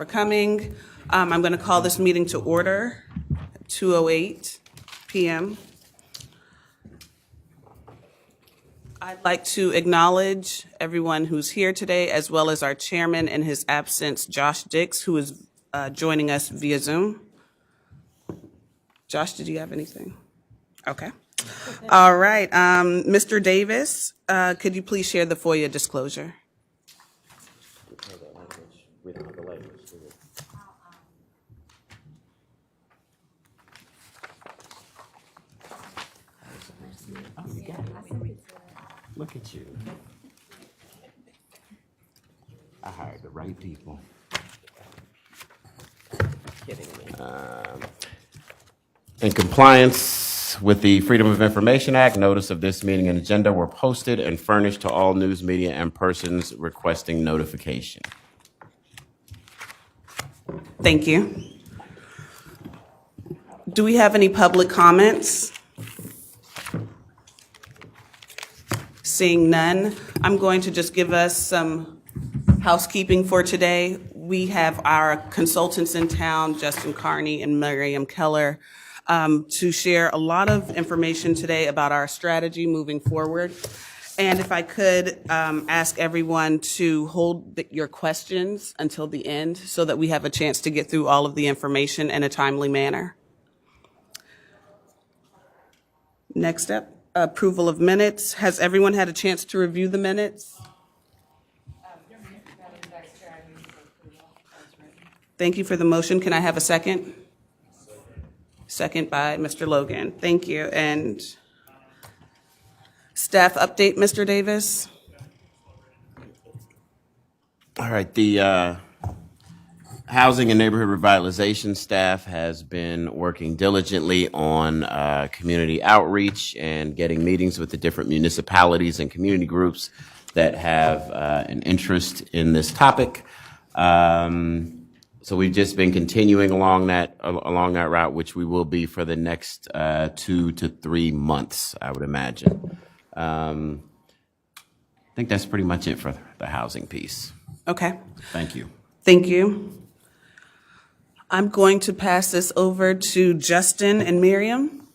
For coming. I'm going to call this meeting to order at 2:08 p.m. I'd like to acknowledge everyone who's here today, as well as our chairman in his absence, Josh Dix, who is joining us via Zoom. Josh, did you have anything? Okay. All right. Mr. Davis, could you please share the FOIA disclosure? We don't have the language. Oh, you got it. Look at you. I hired the right people. Kidding me. In compliance with the Freedom of Information Act, notice of this meeting and agenda were posted and furnished to all news media and persons requesting notification. Thank you. Do we have any public comments? Seeing none, I'm going to just give us some housekeeping for today. We have our consultants in town, Justin Carney and Miriam Keller, to share a lot of information today about our strategy moving forward. And if I could ask everyone to hold your questions until the end so that we have a chance to get through all of the information in a timely manner. Next up, approval of minutes. Has everyone had a chance to review the minutes? Thank you for the motion. Can I have a second? Second by Mr. Logan. Thank you. And staff update, Mr. Davis. All right, the Housing and Neighborhood Revitalization staff has been working diligently on community outreach and getting meetings with the different municipalities and community groups that have an interest in this topic. So we've just been continuing along that route, which we will be for the next 2 to 3 months, I would imagine. I think that's pretty much it for the housing piece. Okay. Thank you. Thank you. I'm going to pass this over to Justin and Miriam.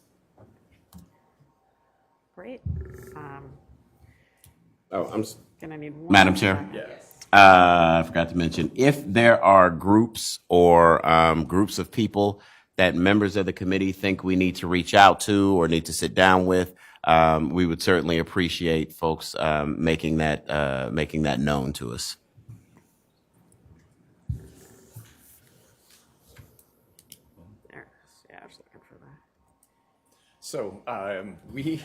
Great. Gonna need one. Madam Chair? Yes. I forgot to mention, if there are groups or groups of people that members of the committee think we need to reach out to or need to sit down with, we would certainly appreciate folks making that known to us. There. Yeah, I was looking for that. So we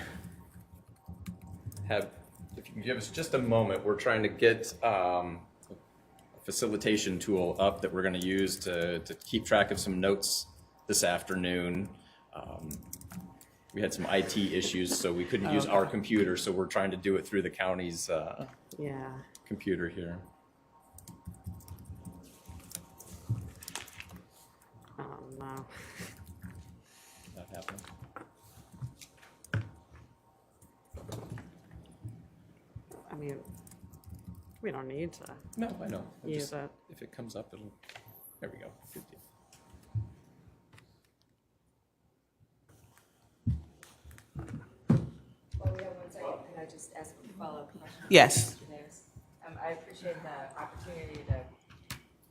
have, if you can give us just a moment, we're trying to get a facilitation tool up that we're going to use to keep track of some notes this afternoon. We had some IT issues, so we couldn't use our computer, so we're trying to do it through the county's computer here. Oh, no. That happened. I mean, we don't need to. No, I know. Use it. If it comes up, it'll. There we go. Good deal. Well, we have 1 second. Could I just ask a follow-up question? Yes. Mr. Davis? I appreciate the opportunity to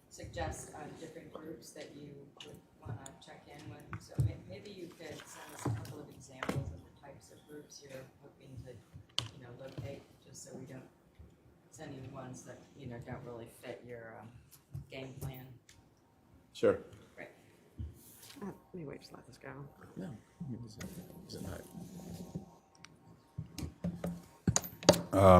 suggest different groups that you would want to check in with. So maybe you could send us a couple of examples of the types of groups you're hoping to, locate, just so we don't send you ones that, don't really fit your game plan. Sure. Great. Let me wait to let this go. No. Is it not?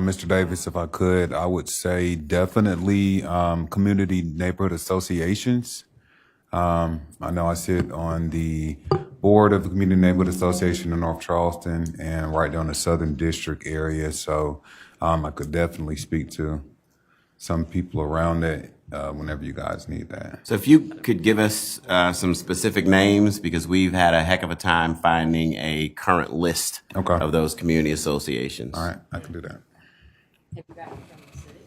Mr. Davis, if I could, I would say definitely community neighborhood associations. I know I sit on the board of the Community Neighborhood Association in North Charleston and right down the Southern District area, so I could definitely speak to some people around it whenever you guys need that. So if you could give us some specific names, because we've had a heck of a time finding a current list of those community associations. All right, I can do that. Have you gotten from the city?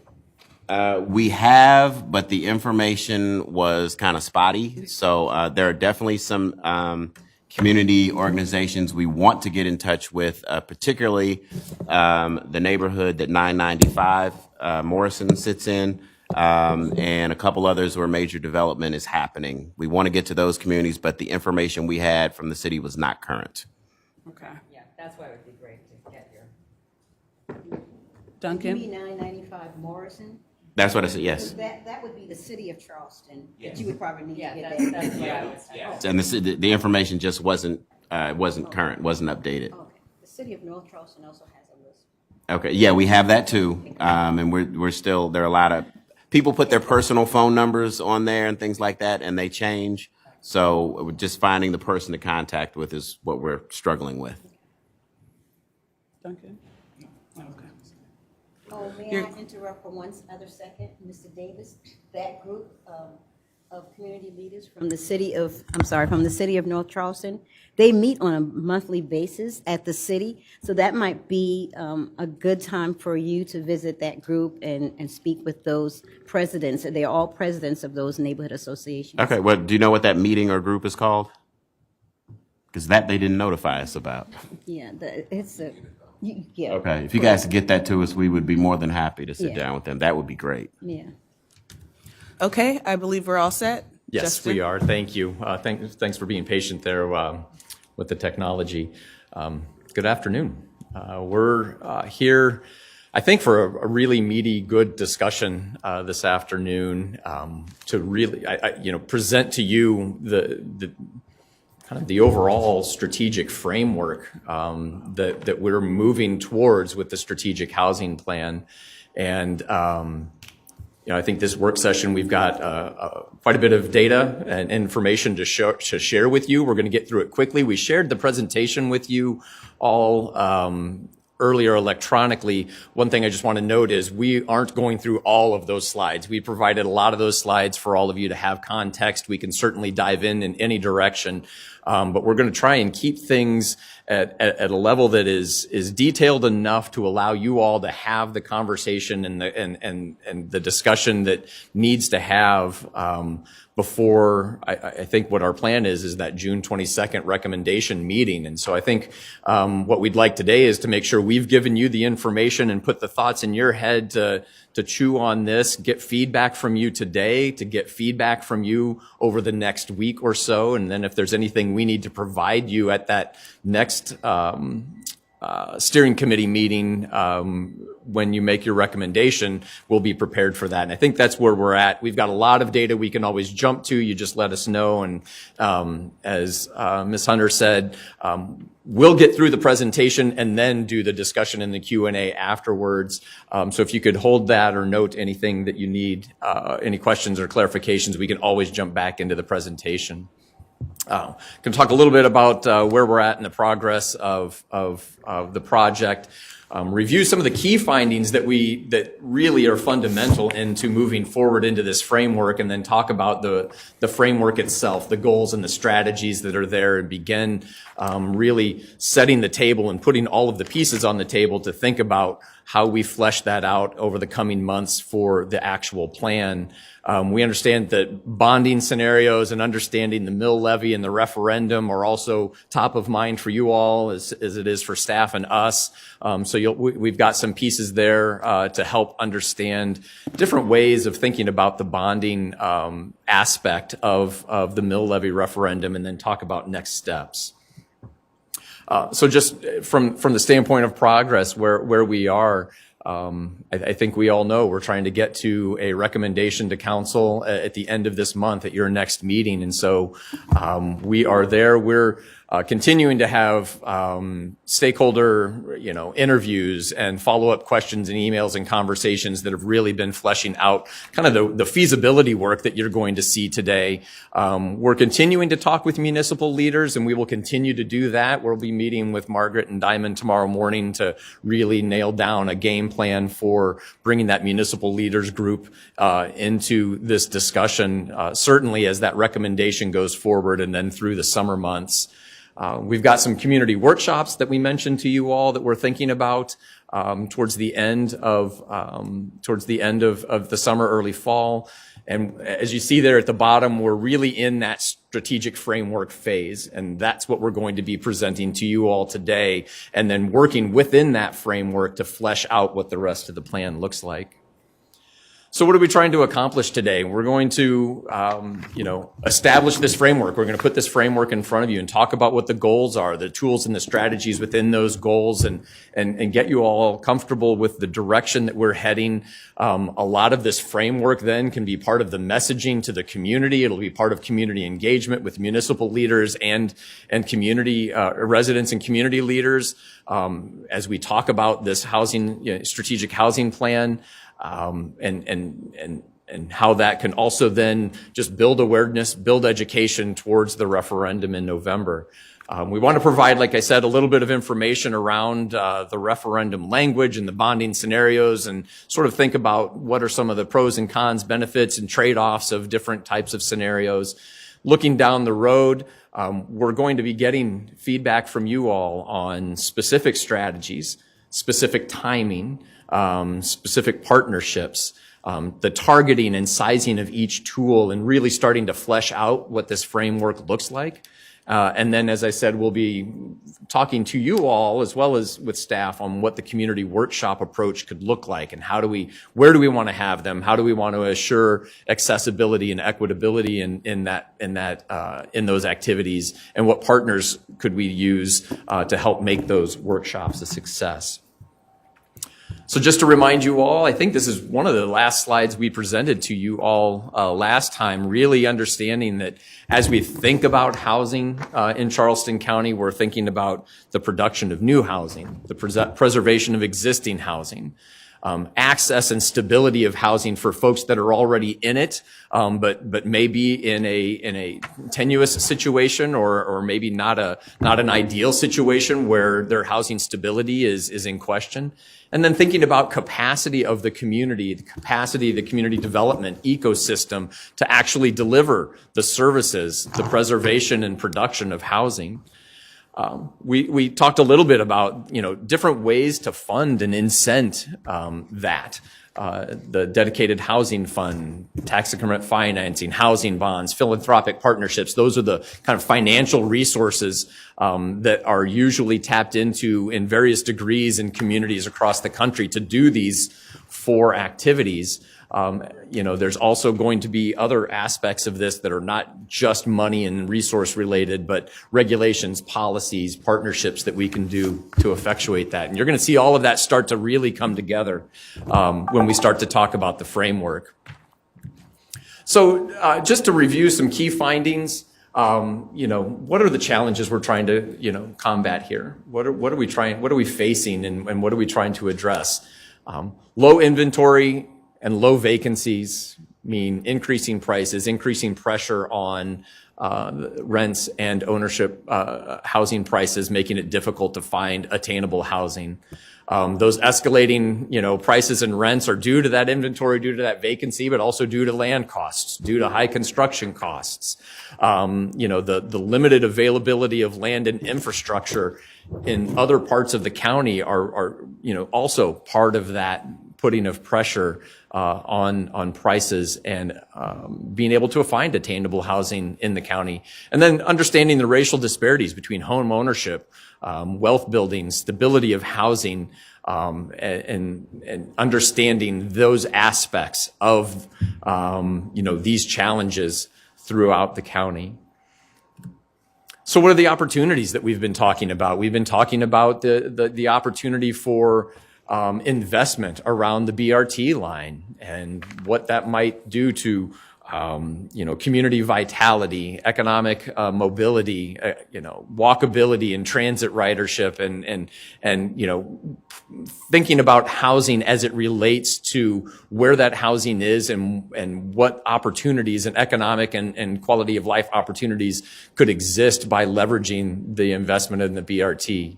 We have, but the information was kind of spotty. So there are definitely some community organizations we want to get in touch with, particularly the neighborhood that 995 Morrison sits in, and a couple others where major development is happening. We want to get to those communities, but the information we had from the city was not current. Okay. Yeah, that's why it would be great to get your. You Duncan? mean 995 Morrison? That's what I said, yes. That would be the city of Charleston, that you would probably need to Yeah, get that's that. what I would say. And the information just wasn't current, wasn't updated. Okay. The city of North Charleston also has a list. Okay, yeah, we have that too. And we're still, there are a lot of, people put their personal phone numbers on there and things like that, and they change. So just finding the person to contact with is what we're struggling with. Duncan? Okay. Oh, may You're- I interrupt for one other second, Mr. Davis? That group of community leaders from the city of, from the city of North Charleston, they meet on a monthly basis at the city. So that might be a good time for you to visit that group and speak with those presidents. They're all presidents of those neighborhood associations. Okay, well, do you know what that meeting or group is called? Because that they didn't notify us about. Yeah, it's a, yeah. Okay, if you guys could get that to us, we would be more than happy to sit Yeah. down with them. That would be great. Yeah. Okay, I believe we're all set. Yes, Justin? we are. Thank you. Thanks for being patient there with the technology. Good afternoon. We're here, I think, for a really meaty, good discussion this afternoon to really, present to you the kind of the overall strategic framework that we're moving towards with the strategic housing plan. And I think this work session, we've got quite a bit of data and information to share with you. We're going to get through it quickly. We shared the presentation with you all earlier electronically. One thing I just want to note is we aren't going through all of those slides. We provided a lot of those slides for all of you to have context. We can certainly dive in any direction, but we're going to try and keep things at a level that is detailed enough to allow you all to have the conversation and the discussion that needs to have before I think what our plan is that June 22nd recommendation meeting. And so I think what we'd like today is to make sure we've given you the information and put the thoughts in your head to chew on this, get feedback from you today, to get feedback from you over the next week or so. And then if there's anything we need to provide you at that next steering committee meeting, when you make your recommendation, we'll be prepared for that. And I think that's where we're at. We've got a lot of data we can always jump to. You just let us know. And as Ms. Hunter said, we'll get through the presentation and then do the discussion and the Q&A afterwards. So if you could hold that or note anything that you need, any questions or clarifications, we can always jump back into the presentation. Going to talk a little bit about where we're at in the progress of the project. Review some of the key findings that really are fundamental into moving forward into this framework, and then talk about the framework itself, the goals and the strategies that are there, and begin really setting the table and putting all of the pieces on the table to think about how we flesh that out over the coming months for the actual plan. We understand that bonding scenarios and understanding the mill levy and the referendum are also top of mind for you all as it is for staff and us. So we've got some pieces there to help understand different ways of thinking about the bonding aspect of the mill levy referendum, and then talk about next steps. So just from the standpoint of progress, where we are, I think we all know we're trying to get to a recommendation to council at the end of this month at your next meeting. And so we are there. We're continuing to have stakeholder, interviews and follow-up questions and emails and conversations that have really been fleshing out kind of the feasibility work that you're going to see today. We're continuing to talk with municipal leaders, and we will continue to do that. We'll be meeting with Margaret and Diamond tomorrow morning to really nail down a game plan for bringing that municipal leaders group into this discussion, certainly as that recommendation goes forward and then through the summer months. We've got some community workshops that we mentioned to you all that we're thinking about towards the end of the summer, early fall. And as you see there at the bottom, we're really in that strategic framework phase, and that's what we're going to be presenting to you all today, and then working within that framework to flesh out what the rest of the plan looks like. So what are we trying to accomplish today? We're going to, establish this framework. We're going to put this framework in front of you and talk about what the goals are, the tools and the strategies within those goals, and get you all comfortable with the direction that we're heading. A lot of this framework then can be part of the messaging to the community. It'll be part of community engagement with municipal leaders and community residents and community leaders as we talk about this housing, strategic housing plan. And how that can also then just build awareness, build education towards the referendum in November. We want to provide, like I said, a little bit of information around the referendum language and the bonding scenarios, and sort of think about what are some of the pros and cons, benefits and trade-offs of different types of scenarios. Looking down the road, we're going to be getting feedback from you all on specific strategies, specific timing, specific partnerships, the targeting and sizing of each tool, and really starting to flesh out what this framework looks like. And then, as I said, we'll be talking to you all as well as with staff on what the community workshop approach could look like, and where do we want to have them? How do we want to assure accessibility and equitability in those activities? And what partners could we use to help make those workshops a success? So just to remind you all, I think this is one of the last slides we presented to you all last time, really understanding that as we think about housing in Charleston County, we're thinking about the production of new housing, the preservation of existing housing, access and stability of housing for folks that are already in it, but maybe in a tenuous situation, or maybe not an ideal situation where their housing stability is in question. And then thinking about capacity of the community, the capacity of the community development ecosystem to actually deliver the services, the preservation and production of housing. We talked a little bit about, different ways to fund and incent that. The dedicated housing fund, tax increment financing, housing bonds, philanthropic partnerships. Those are the kind of financial resources that are usually tapped into in various degrees in communities across the country to do these 4 activities. There's also going to be other aspects of this that are not just money and resource related, but regulations, policies, partnerships that we can do to effectuate that. And you're going to see all of that start to really come together when we start to talk about the framework. So just to review some key findings, what are the challenges we're trying to, combat here? What are we facing, and what are we trying to address? Low inventory and low vacancies mean increasing prices, increasing pressure on rents and ownership housing prices, making it difficult to find attainable housing. Those escalating, prices and rents are due to that inventory, due to that vacancy, but also due to land costs, due to high construction costs. The limited availability of land and infrastructure in other parts of the county are also part of that putting of pressure on prices and being able to find attainable housing in the county. And then understanding the racial disparities between home ownership, wealth building, stability of housing, and understanding those aspects of these challenges throughout the county. So what are the opportunities that we've been talking about? We've been talking about the opportunity for investment around the BRT line and what that might do to community vitality, economic mobility, walkability and transit ridership, and thinking about housing as it relates to where that housing is and what opportunities and economic and quality of life opportunities could exist by leveraging the investment in the BRT.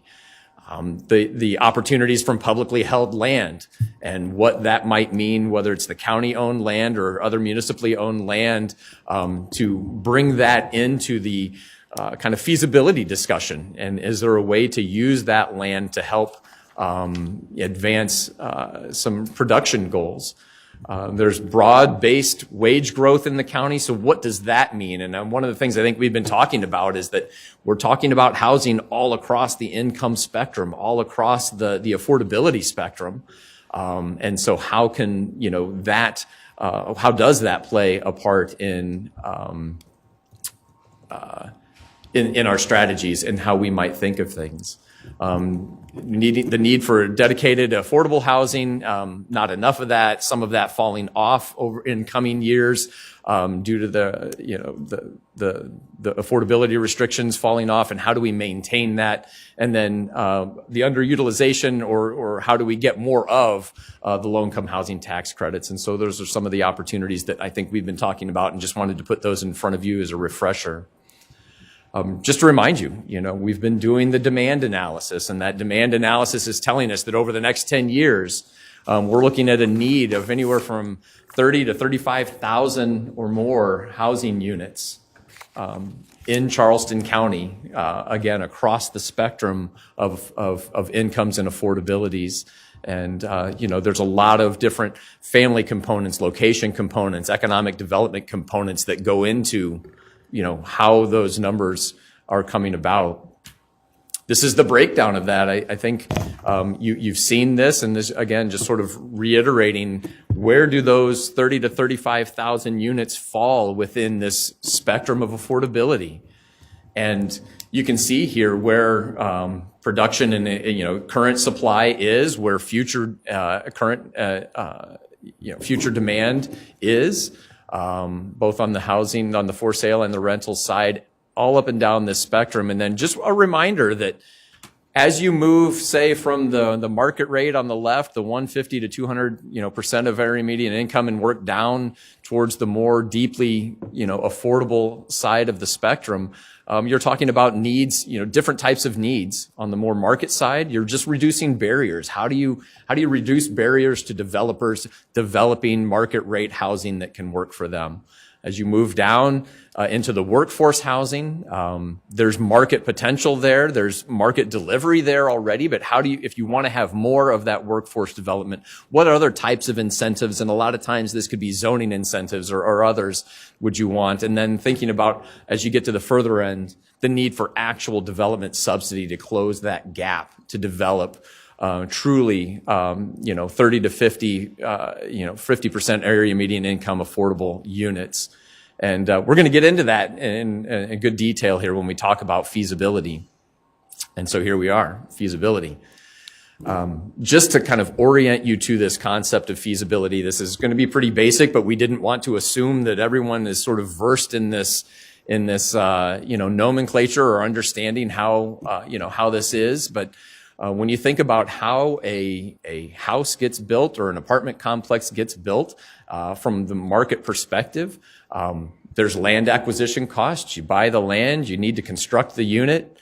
The opportunities from publicly held land and what that might mean, whether it's the county-owned land or other municipally owned land, to bring that into the kind of feasibility discussion. And is there a way to use that land to help advance some production goals? There's broad-based wage growth in the county. So what does that mean? And one of the things I think we've been talking about is that we're talking about housing all across the income spectrum, all across the affordability spectrum. And so how can, how does that play a part in our strategies and how we might think of things? The need for dedicated affordable housing, not enough of that, some of that falling off over in coming years due to the affordability restrictions falling off, and how do we maintain that? And then the underutilization, or how do we get more of the low-income housing tax credits? And so those are some of the opportunities that I think we've been talking about, and just wanted to put those in front of you as a refresher. Just to remind you, we've been doing the demand analysis, and that demand analysis is telling us that over the next 10 years, we're looking at a need of anywhere from 30 to 35,000 or more housing units in Charleston County, again, across the spectrum of incomes and affordabilities. And, there's a lot of different family components, location components, economic development components that go into how those numbers are coming about. This is the breakdown of that. I think you've seen this, and this, again, just sort of reiterating, where do those 30 to 35,000 units fall within this spectrum of affordability? And you can see here where production and current supply is, where future future demand is. Both on the housing, on the for sale and the rental side, all up and down this spectrum. And then just a reminder that as you move, say, from the market rate on the left, the 150 to 200%, of area median income, and work down towards the more deeply, affordable side of the spectrum, you're talking about needs, different types of needs. On the more market side, you're just reducing barriers. How do you reduce barriers to developers developing market rate housing that can work for them? As you move down into the workforce housing, there's market potential there. There's market delivery there already. But how do you, if you want to have more of that workforce development, what other types of incentives, and a lot of times this could be zoning incentives or others, would you want? And then thinking about, as you get to the further end, the need for actual development subsidy to close that gap, to develop truly, 30 to 50, 50% area median income affordable units. And we're going to get into that in good detail here when we talk about feasibility. And so here we are, feasibility. Just to kind of orient you to this concept of feasibility, this is going to be pretty basic, but we didn't want to assume that everyone is sort of versed in this nomenclature or understanding how this is. But when you think about how a house gets built or an apartment complex gets built from the market perspective, there's land acquisition costs. You buy the land, you need to construct the unit.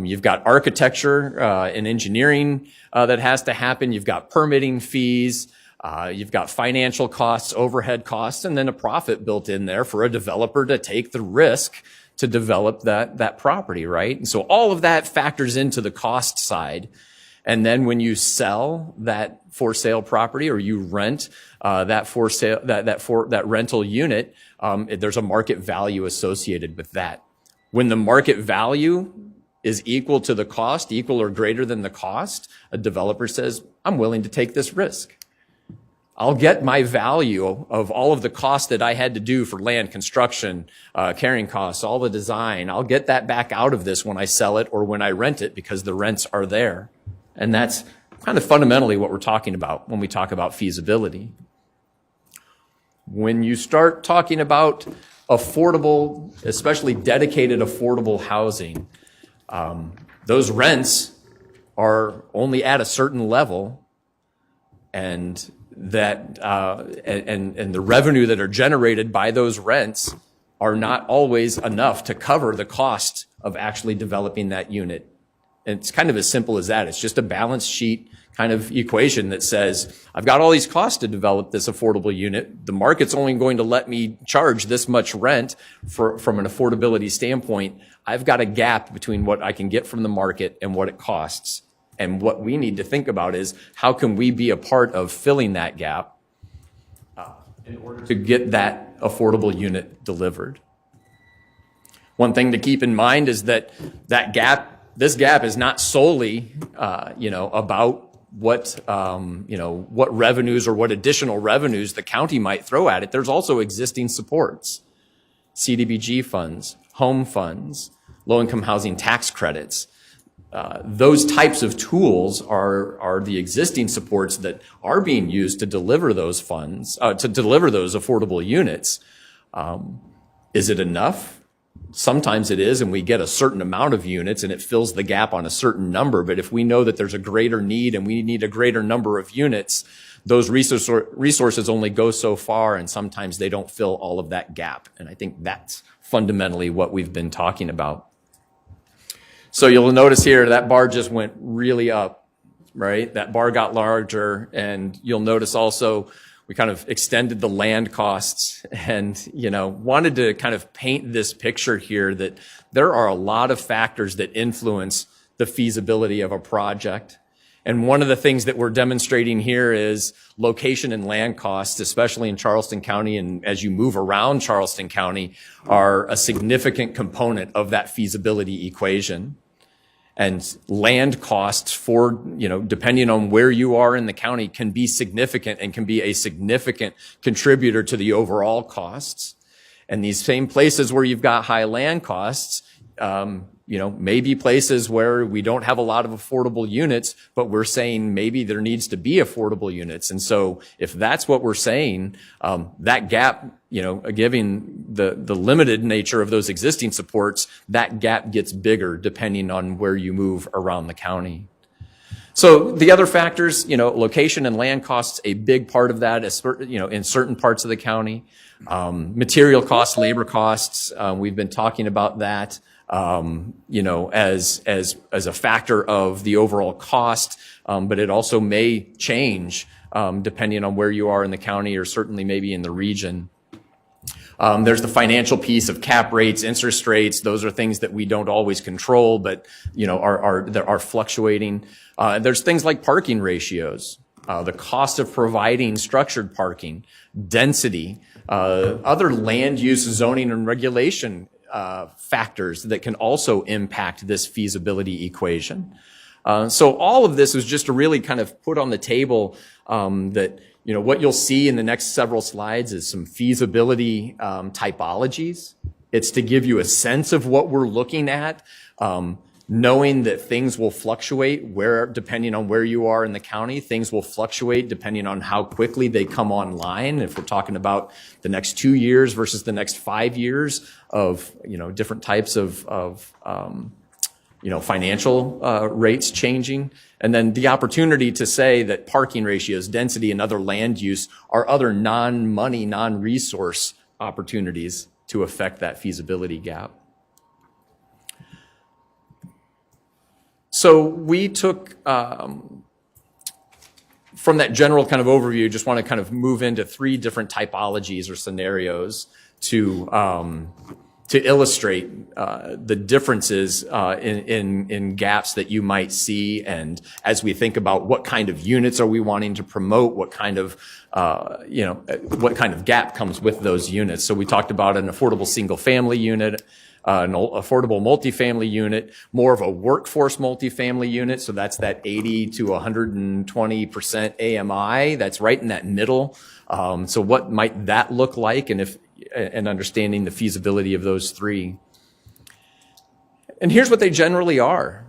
You've got architecture and engineering that has to happen. You've got permitting fees. You've got financial costs, overhead costs, and then a profit built in there for a developer to take the risk to develop that property, right? And so all of that factors into the cost side. And then when you sell that for sale property, or you rent that rental unit, there's a market value associated with that. When the market value is equal to the cost, equal or greater than the cost, a developer says, I'm willing to take this risk. I'll get my value of all of the costs that I had to do for land construction, carrying costs, all the design. I'll get that back out of this when I sell it or when I rent it, because the rents are there. And that's kind of fundamentally what we're talking about when we talk about feasibility. When you start talking about affordable, especially dedicated affordable housing, those rents are only at a certain level, and that and the revenue that are generated by those rents are not always enough to cover the cost of actually developing that unit. And it's kind of as simple as that. It's just a balance sheet kind of equation that says, I've got all these costs to develop this affordable unit. The market's only going to let me charge this much rent from an affordability standpoint. I've got a gap between what I can get from the market and what it costs. And what we need to think about is, how can we be a part of filling that gap in order to get that affordable unit delivered? One thing to keep in mind is that this gap is not solely, about what revenues or what additional revenues the county might throw at it. There's also existing supports, CDBG funds, home funds, low-income housing tax credits. Those types of tools are the existing supports that are being used to deliver those funds, to deliver those affordable units. Is it enough? Sometimes it is, and we get a certain amount of units and it fills the gap on a certain number. But if we know that there's a greater need and we need a greater number of units, those resources only go so far, and sometimes they don't fill all of that gap. And I think that's fundamentally what we've been talking about. So you'll notice here that bar just went really up, right? That bar got larger, and you'll notice also we kind of extended the land costs and, wanted to kind of paint this picture here that there are a lot of factors that influence the feasibility of a project. And one of the things that we're demonstrating here is location and land costs, especially in Charleston County, and as you move around Charleston County, are a significant component of that feasibility equation. And land costs for, depending on where you are in the county, can be significant and can be a significant contributor to the overall costs. And these same places where you've got high land costs, may be places where we don't have a lot of affordable units, but we're saying maybe there needs to be affordable units. And so if that's what we're saying, that gap, given the limited nature of those existing supports, that gap gets bigger depending on where you move around the county. So the other factors, location and land costs, a big part of that is, in certain parts of the county. Material costs, labor costs, we've been talking about that. As a factor of the overall cost, but it also may change depending on where you are in the county, or certainly maybe in the region. There's the financial piece of cap rates, interest rates. Those are things that we don't always control, but are fluctuating. There's things like parking ratios, the cost of providing structured parking, density, other land use, zoning, and regulation factors that can also impact this feasibility equation. So all of this is just to really kind of put on the table that, what you'll see in the next several slides is some feasibility typologies. It's to give you a sense of what we're looking at, knowing that things will fluctuate depending on where you are in the county. Things will fluctuate depending on how quickly they come online. If we're talking about the next 2 years versus the next 5 years of, different types of financial rates changing. And then the opportunity to say that parking ratios, density, and other land use are other non-money, non-resource opportunities to affect that feasibility gap. So we took, from that general kind of overview, just want to kind of move into 3 different typologies or scenarios to illustrate the differences in gaps that you might see. And as we think about what kind of units are we wanting to promote, what kind of gap comes with those units. So we talked about an affordable single family unit, an affordable multifamily unit, more of a workforce multifamily unit. So that's that 80 to 120% AMI. That's right in that middle. So what might that look like? And understanding the feasibility of those 3. And here's what they generally are.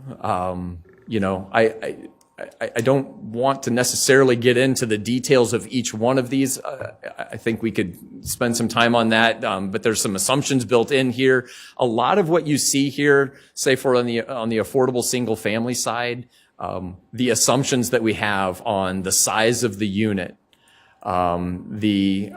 I don't want to necessarily get into the details of each one of these. I think we could spend some time on that, but there's some assumptions built in here. A lot of what you see here, say on the affordable single family side, the assumptions that we have on the size of the unit, the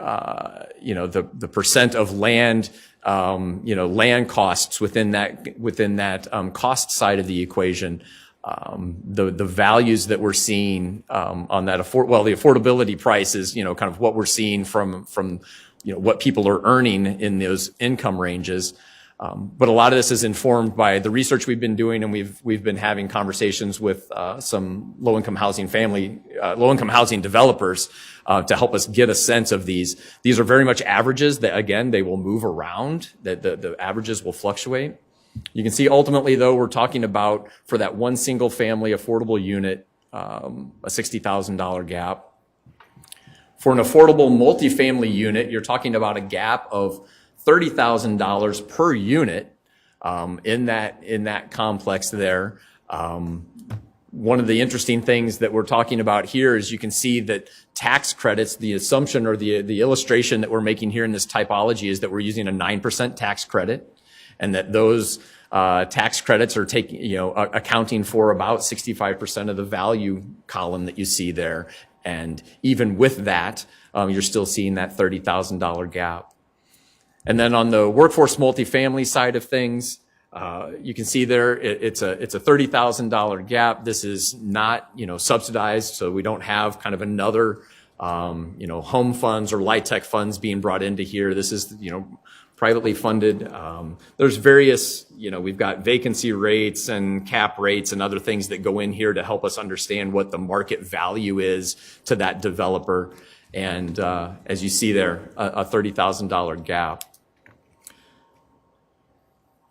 percent of land, land costs within that cost side of the equation, the values that we're seeing on that the affordability price is, kind of what we're seeing from what people are earning in those income ranges. But a lot of this is informed by the research we've been doing, and we've been having conversations with some low-income housing developers to help us get a sense of these. These are very much averages that, again, they will move around, that the averages will fluctuate. You can see ultimately, though, we're talking about, for that one single family affordable unit, a $60,000 gap. For an affordable multifamily unit, you're talking about a gap of $30,000 per unit in that complex there. One of the interesting things that we're talking about here is you can see that tax credits, the assumption or the illustration that we're making here in this typology is that we're using a 9% tax credit, and that those tax credits are accounting for about 65% of the value column that you see there. And even with that, you're still seeing that $30,000 gap. And then on the workforce multifamily side of things, you can see there it's a $30,000 gap. This is not subsidized, so we don't have kind of another home funds or LIHTC funds being brought into here. This is privately funded. There's various, we've got vacancy rates and cap rates and other things that go in here to help us understand what the market value is to that developer. And as you see there, a $30,000 gap.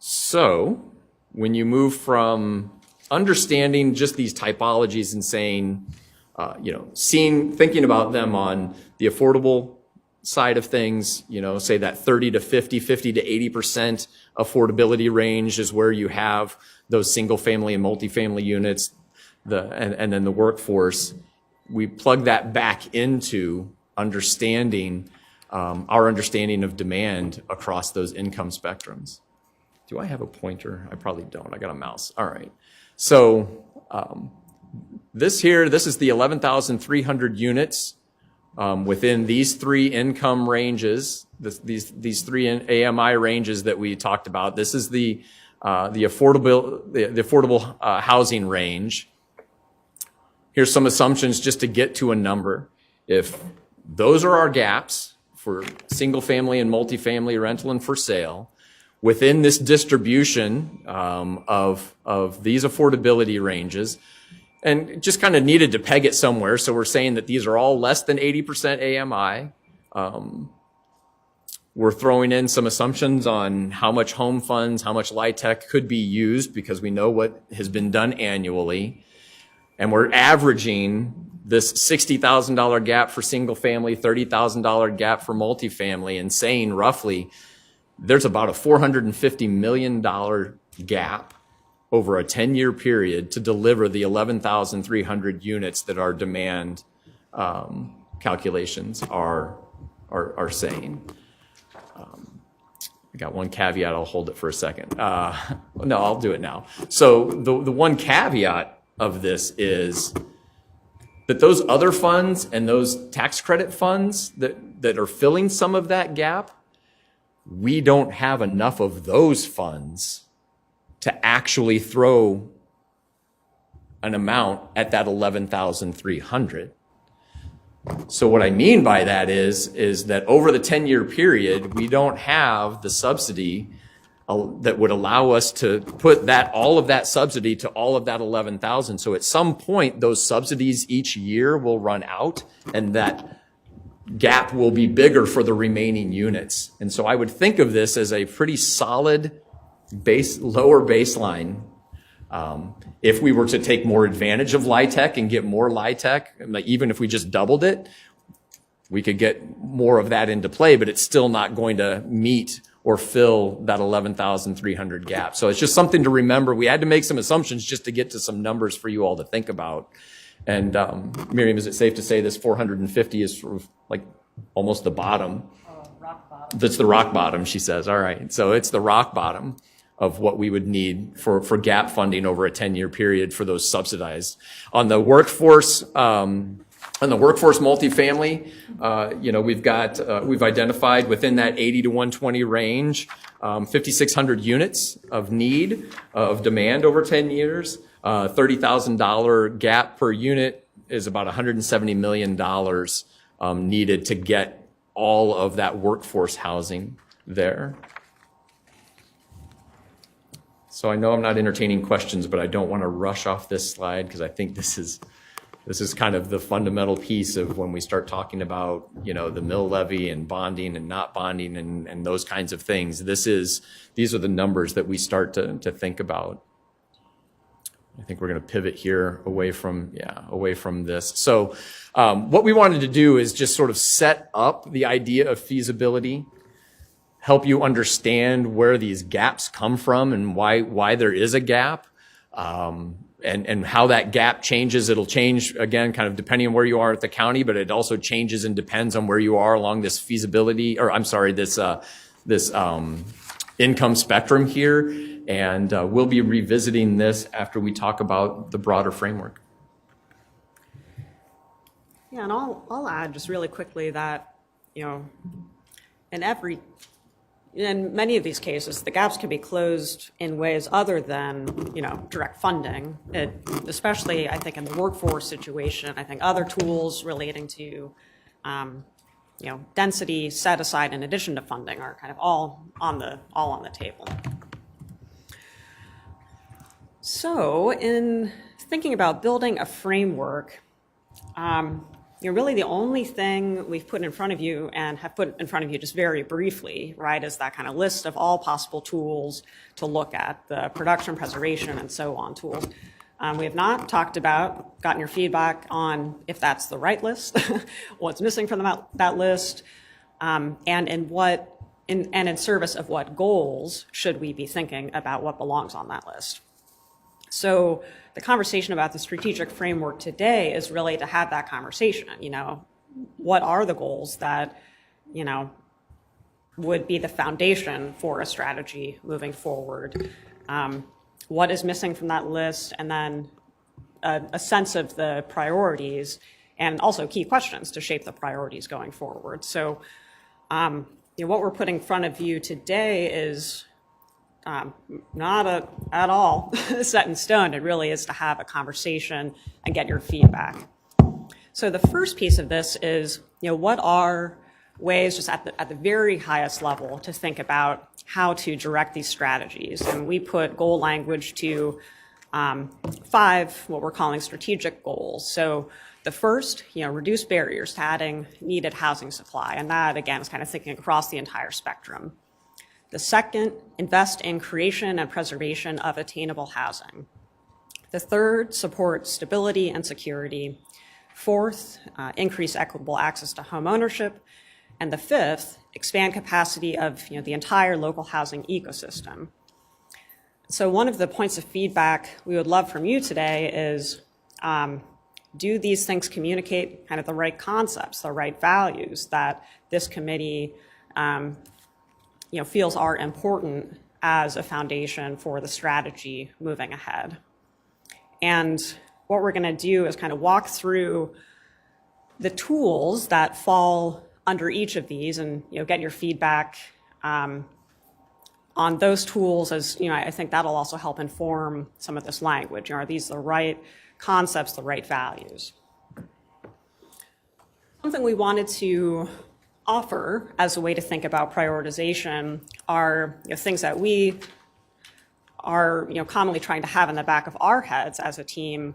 So when you move from understanding just these typologies and saying, thinking about them on the affordable side of things, say that 30 to 50, 50 to 80% affordability range is where you have those single family and multifamily units, and then the workforce. We plug that back into understanding our understanding of demand across those income spectrums. Do I have a pointer? I probably don't. I got a mouse. All right. So this is the 11,300 units within these three income ranges, these three AMI ranges that we talked about. This is the affordable housing range. Here's some assumptions just to get to a number. If those are our gaps for single family and multifamily rental and for sale, within this distribution of these affordability ranges, and just kind of needed to peg it somewhere. So we're saying that these are all less than 80% AMI. We're throwing in some assumptions on how much home funds, how much LIHTC could be used, because we know what has been done annually. And we're averaging this $60,000 gap for single family, $30,000 gap for multifamily, and saying roughly there's about a $450 million gap over a 10-year period to deliver the 11,300 units that our demand calculations are saying. I got one caveat. I'll hold it for a second. No, I'll do it now. So the one caveat of this is that those other funds and those tax credit funds that are filling some of that gap, we don't have enough of those funds to actually throw an amount at that 11,300. So what I mean by that is that over the 10-year period, we don't have the subsidy that would allow us to put all of that subsidy to all of that 11,000. So at some point, those subsidies each year will run out, and that gap will be bigger for the remaining units. And so I would think of this as a pretty solid lower baseline. If we were to take more advantage of LIHTC and get more LIHTC, like even if we just doubled it, we could get more of that into play, but it's still not going to meet or fill that 11,300 gap. So it's just something to remember. We had to make some assumptions just to get to some numbers for you all to think about. And Miriam, is it safe to say this 450 is sort of like almost the bottom? Rock bottom. That's the rock bottom, she says. All right. So it's the rock bottom of what we would need for gap funding over a 10-year period for those subsidized. On the workforce On the workforce multifamily, we've identified within that 80 to 120 range, 5,600 units of need, of demand over 10 years. $30,000 gap per unit is about $170 million needed to get all of that workforce housing there. So I know I'm not entertaining questions, but I don't want to rush off this slide because I think this is kind of the fundamental piece of when we start talking about, the mill levy and bonding and not bonding and those kinds of things. These are the numbers that we start to think about. I think we're going to pivot here away from this. So what we wanted to do is just sort of set up the idea of feasibility, help you understand where these gaps come from and why there is a gap. And how that gap changes. It'll change, again, kind of depending on where you are at the county, but it also changes and depends on where you are along this feasibility, or I'm sorry, this income spectrum here. And we'll be revisiting this after we talk about the broader framework. Yeah, and I'll add just really quickly that, in many of these cases, the gaps can be closed in ways other than, direct funding. Especially, I think, in the workforce situation, I think other tools relating to, density set aside in addition to funding are kind of all on the table. So, in thinking about building a framework, really the only thing we've put in front of you and have put in front of you just very briefly, right, is that kind of list of all possible tools to look at, the production, preservation, and so on tools. We have not gotten your feedback on if that's the right list, what's missing from that list, and in service of what goals should we be thinking about what belongs on that list. So the conversation about the strategic framework today is really to have that conversation. What are the goals that, would be the foundation for a strategy moving forward? What is missing from that list? And then a sense of the priorities and also key questions to shape the priorities going forward. So what we're putting in front of you today is not at all set in stone. It really is to have a conversation and get your feedback. So the first piece of this is, what are ways just at the very highest level to think about how to direct these strategies? And we put goal language to 5, what we're calling strategic goals. So the first, reduce barriers to adding needed housing supply. And that, again, is kind of thinking across the entire spectrum. The second, invest in creation and preservation of attainable housing. The third, support stability and security. Fourth, increase equitable access to home ownership. And the fifth, expand capacity of the entire local housing ecosystem. So one of the points of feedback we would love from you today is, do these things communicate kind of the right concepts, the right values that this committee feels are important as a foundation for the strategy moving ahead? And what we're going to do is kind of walk through the tools that fall under each of these and get your feedback on those tools. As I think that'll also help inform some of this language. Are these the right concepts, the right values? Something we wanted to offer as a way to think about prioritization are things that we are commonly trying to have in the back of our heads as a team,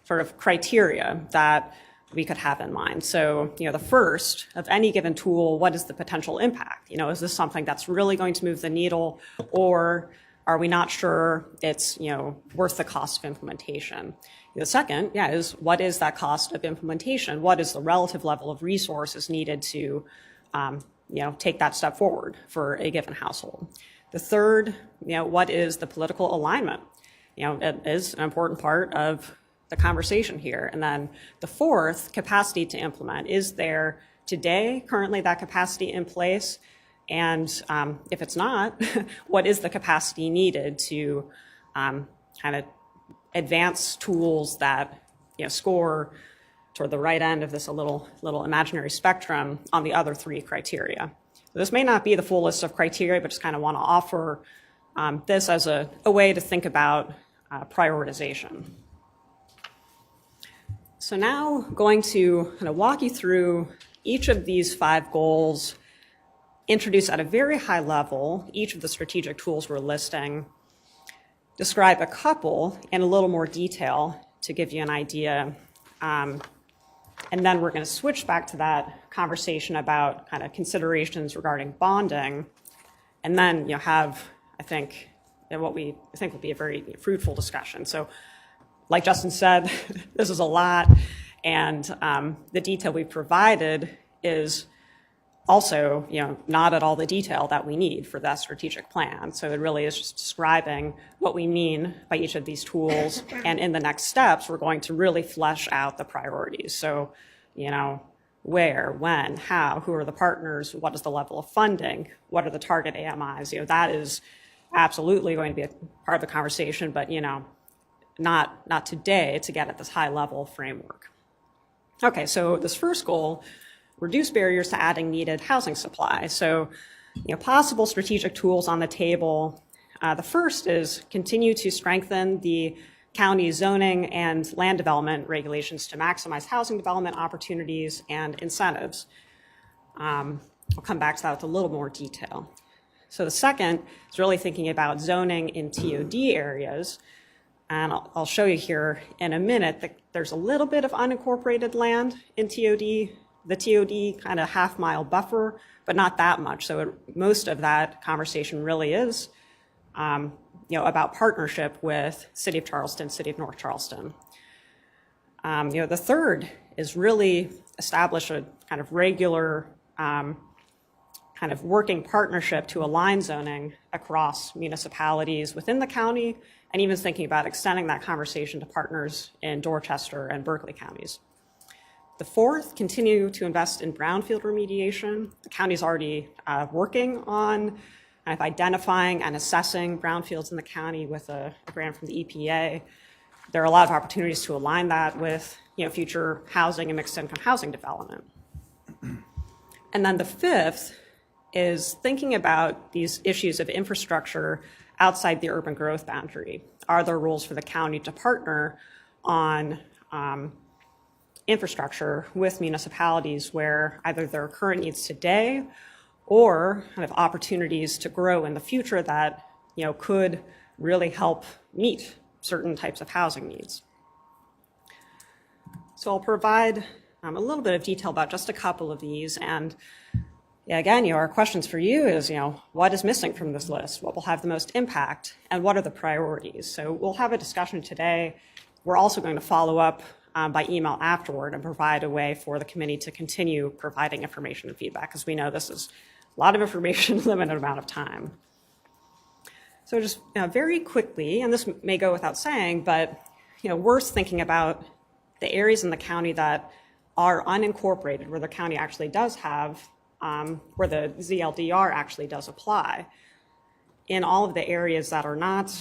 sort of criteria that we could have in mind. So the first of any given tool, what is the potential impact? Is this something that's really going to move the needle, or are we not sure it's worth the cost of implementation? The second, is what is that cost of implementation? What is the relative level of resources needed to, take that step forward for a given household? The third, what is the political alignment? It is an important part of the conversation here. And then the fourth, capacity to implement. Is there today currently that capacity in place? And if it's not, what is the capacity needed to kind of advance tools that score toward the right end of this little imaginary spectrum on the other three criteria. So this may not be the full list of criteria, but just kind of want to offer this as a way to think about prioritization. So now going to kind of walk you through each of these 5 goals, introduce at a very high level each of the strategic tools we're listing, describe a couple in a little more detail to give you an idea, and then we're going to switch back to that conversation about kind of considerations regarding bonding, and then have, I think, what we think will be a very fruitful discussion. So like Justin said, this is a lot, and the detail we've provided is also, not at all the detail that we need for that strategic plan. So it really is just describing what we mean by each of these tools, and in the next steps, we're going to really flesh out the priorities. So, where, when, how, who are the partners, what is the level of funding, what are the target AMIs? That is absolutely going to be a part of the conversation, but not today to get at this high level framework. Okay, so this first goal, reduce barriers to adding needed housing supply. So, possible strategic tools on the table. The first is continue to strengthen the county zoning and land development regulations to maximize housing development opportunities and incentives. I'll come back to that with a little more detail. So the second is really thinking about zoning in TOD areas. And I'll show you here in a minute that there's a little bit of unincorporated land in TOD, the TOD kind of half-mile buffer, but not that much. So most of that conversation really is, about partnership with City of Charleston, City of North Charleston. The third is really establish a kind of regular kind of working partnership to align zoning across municipalities within the county, and even thinking about extending that conversation to partners in Dorchester and Berkeley counties. The fourth, continue to invest in brownfield remediation. The county's already working on kind of identifying and assessing brownfields in the county with a grant from the EPA. There are a lot of opportunities to align that with future housing and mixed income housing development. And then the fifth is thinking about these issues of infrastructure outside the urban growth boundary. Are there rules for the county to partner on infrastructure with municipalities where either there are current needs today or kind of opportunities to grow in the future that could really help meet certain types of housing needs? So I'll provide a little bit of detail about just a couple of these, and again, our questions for you is, what is missing from this list? What will have the most impact? And what are the priorities? So we'll have a discussion today. We're also going to follow up by email afterward and provide a way for the committee to continue providing information and feedback, because we know this is a lot of information, limited amount of time. So just very quickly, and this may go without saying, but worth thinking about the areas in the county that are unincorporated, where the county actually does have where the ZLDR actually does apply. In all of the areas that are not,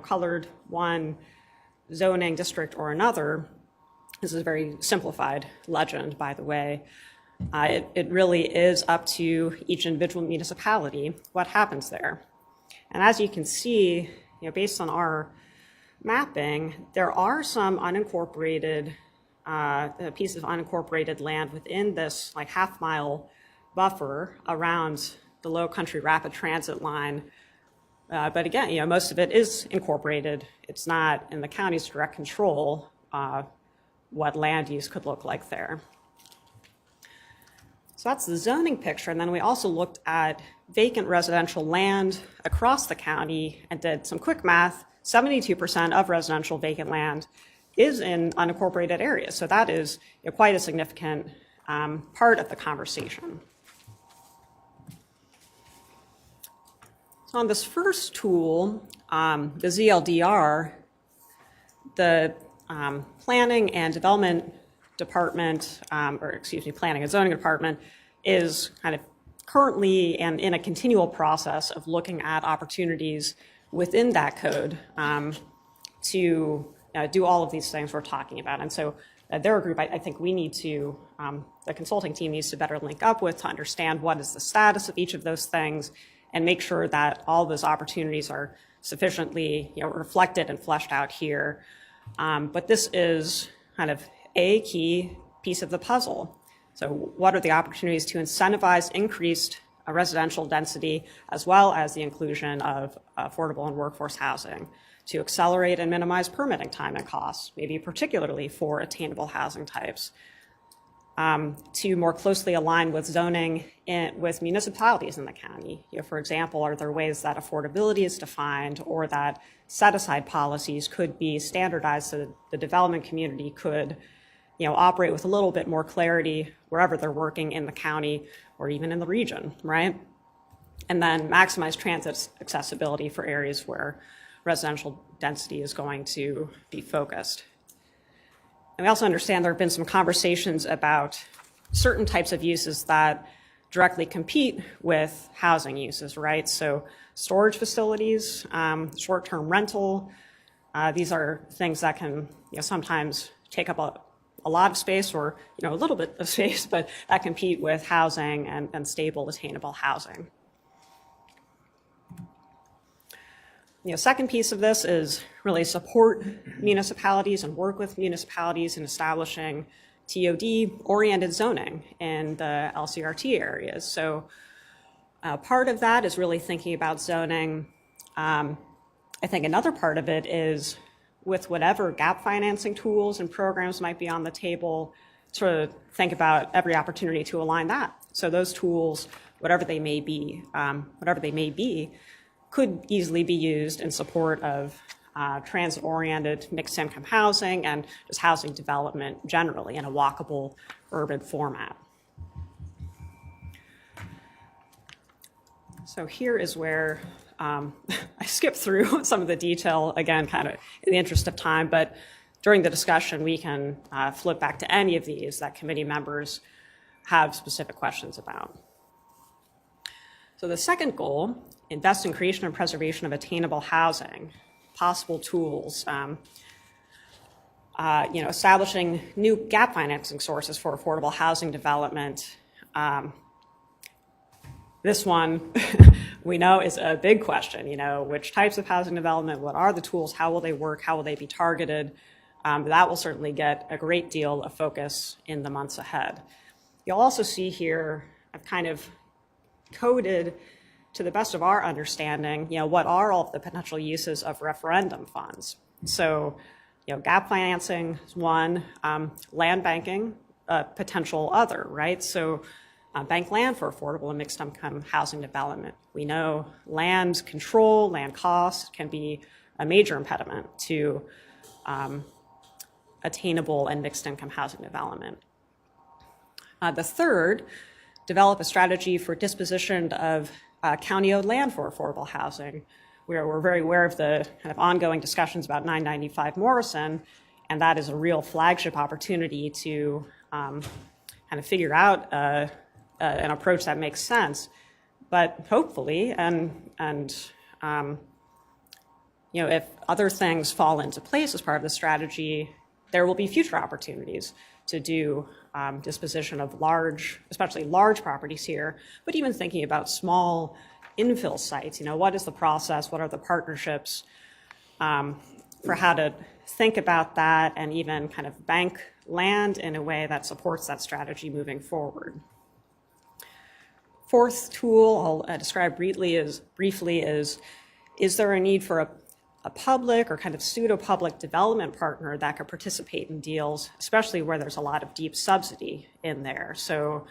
colored one zoning district or another, this is a very simplified legend, by the way. It really is up to each individual municipality what happens there. And as you can see, based on our mapping, there are some unincorporated pieces of unincorporated land within this half-mile buffer around the Low Country Rapid Transit line. But again, most of it is incorporated. It's not in the county's direct control what land use could look like there. So that's the zoning picture. And then we also looked at vacant residential land across the county and did some quick math. 72% of residential vacant land is in unincorporated areas. So that is quite a significant part of the conversation. So on this first tool, the ZLDR, the Planning and Development Department, Planning and Zoning Department is kind of currently and in a continual process of looking at opportunities within that code to do all of these things we're talking about. And so they're a group I think we need to, the consulting team needs to better link up with to understand what is the status of each of those things and make sure that all those opportunities are sufficiently reflected and fleshed out here. But this is kind of a key piece of the puzzle. So what are the opportunities to incentivize increased residential density as well as the inclusion of affordable and workforce housing, to accelerate and minimize permitting time and costs, maybe particularly for attainable housing types, to more closely align with zoning with municipalities in the county. For example, are there ways that affordability is defined or that set-aside policies could be standardized so that the development community could operate with a little bit more clarity wherever they're working in the county or even in the region, right? And then maximize transit accessibility for areas where residential density is going to be focused. And we also understand there have been some conversations about certain types of uses that directly compete with housing uses, right? So storage facilities, short-term rental, these are things that can sometimes take up a lot of space or a little bit of space, but that compete with housing and stable, attainable housing. Second piece of this is really support municipalities and work with municipalities in establishing TOD-oriented zoning in the LCRT areas. So part of that is really thinking about zoning. I think another part of it is with whatever gap financing tools and programs might be on the table, to think about every opportunity to align that. So those tools, whatever they may be, could easily be used in support of transit-oriented mixed-income housing and just housing development generally in a walkable urban format. So here is where I skipped through some of the detail, again, kind of in the interest of time, but during the discussion, we can flip back to any of these that committee members have specific questions about. So the second goal, invest in creation and preservation of attainable housing, possible tools, establishing new gap financing sources for affordable housing development. This one we know is a big question, which types of housing development, what are the tools, how will they work, how will they be targeted? That will certainly get a great deal of focus in the months ahead. You'll also see here, I've kind of coded to the best of our understanding, what are all of the potential uses of referendum funds. So, gap financing is one, land banking, potential other, right? So bank land for affordable and mixed income housing development. We know land control, land costs can be a major impediment to attainable and mixed income housing development. The third, develop a strategy for disposition of county-owned land for affordable housing. We're very aware of the kind of ongoing discussions about 995 Morrison, and that is a real flagship opportunity to kind of figure out an approach that makes sense. But hopefully, if other things fall into place as part of the strategy, there will be future opportunities to do disposition of especially large properties here, but even thinking about small infill sites. What is the process? What are the partnerships for how to think about that and even kind of bank land in a way that supports that strategy moving forward. Fourth tool I'll describe briefly is there a need for a public or kind of pseudo-public development partner that could participate in deals, especially where there's a lot of deep subsidy in there. So,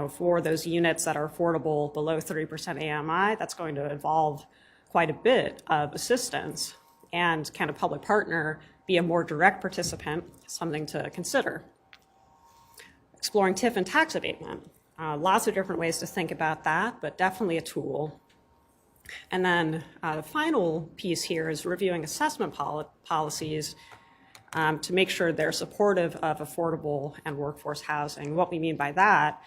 for those units that are affordable below 30% AMI, that's going to involve quite a bit of assistance. And can a public partner be a more direct participant? Something to consider. Exploring TIF and tax abatement. Lots of different ways to think about that, but definitely a tool. And then the final piece here is reviewing assessment policies to make sure they're supportive of affordable and workforce housing. What we mean by that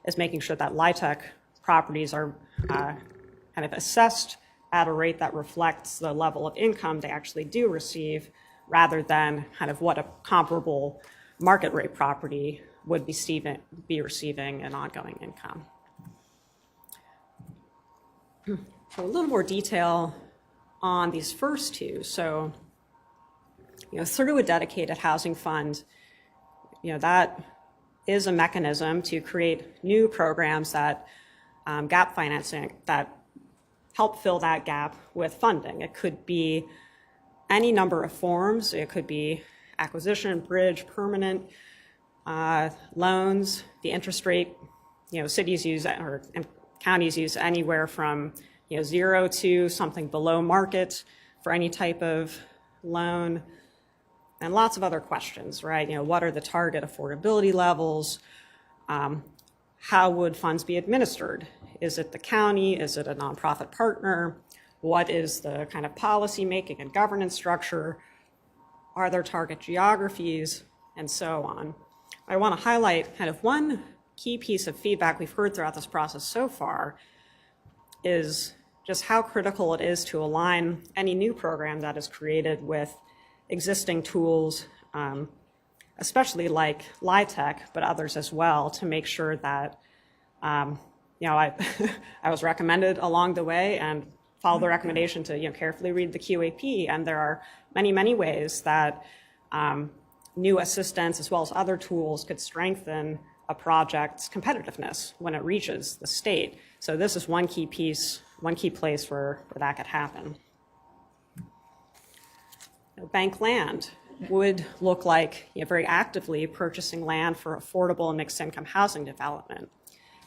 is making sure that LIHTC properties are kind of assessed at a rate that reflects the level of income they actually do receive, rather than kind of what a comparable market rate property would be receiving an ongoing income. So a little more detail on these first two. So, through a dedicated housing fund, that is a mechanism to create new programs that gap financing that help fill that gap with funding. It could be any number of forms. It could be acquisition, bridge, permanent loans. The interest rate, cities use or counties use anywhere from 0 to something below market for any type of loan, and lots of other questions, right? What are the target affordability levels? How would funds be administered? Is it the county? Is it a nonprofit partner? What is the kind of policy making and governance structure? Are there target geographies? And so on. I want to highlight kind of one key piece of feedback we've heard throughout this process so far is just how critical it is to align any new program that is created with existing tools, especially like LIHTC, but others as well, to make sure that, I was recommended along the way and followed the recommendation to carefully read the QAP, and there are many, many ways that new assistance as well as other tools could strengthen a project's competitiveness when it reaches the state. So this is one key piece, one key place where that could happen. Bank land would look like very actively purchasing land for affordable and mixed income housing development.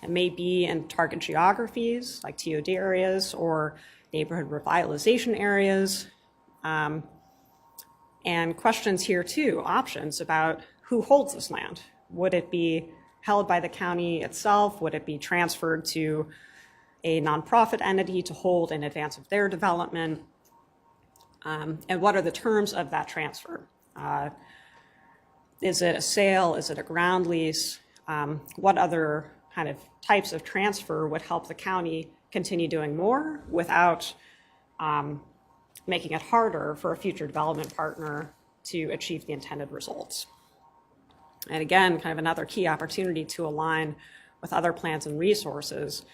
It may be in target geographies like TOD areas or neighborhood revitalization areas. And questions here too, options about who holds this land. Would it be held by the county itself? Would it be transferred to a nonprofit entity to hold in advance of their development? And what are the terms of that transfer? Is it a sale? Is it a ground lease? What other kind of types of transfer would help the county continue doing more without making it harder for a future development partner to achieve the intended results? And again, kind of another key opportunity to align with other plans and resources.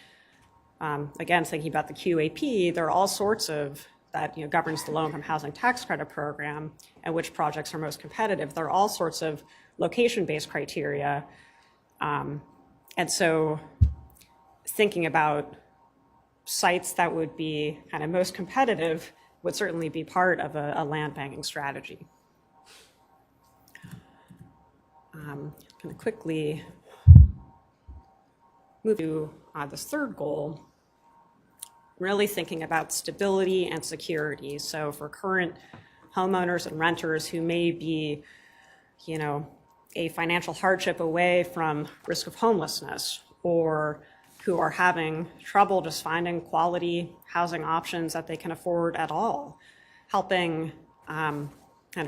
Again, thinking about the QAP, there are all sorts of that governs the low-income housing tax credit program and which projects are most competitive. There are all sorts of location-based criteria. And so thinking about sites that would be kind of most competitive would certainly be part of a land banking strategy. I'm going to quickly move to this third goal, really thinking about stability and security. So for current homeowners and renters who may be, a financial hardship away from risk of homelessness, or who are having trouble just finding quality housing options that they can afford at all, helping kind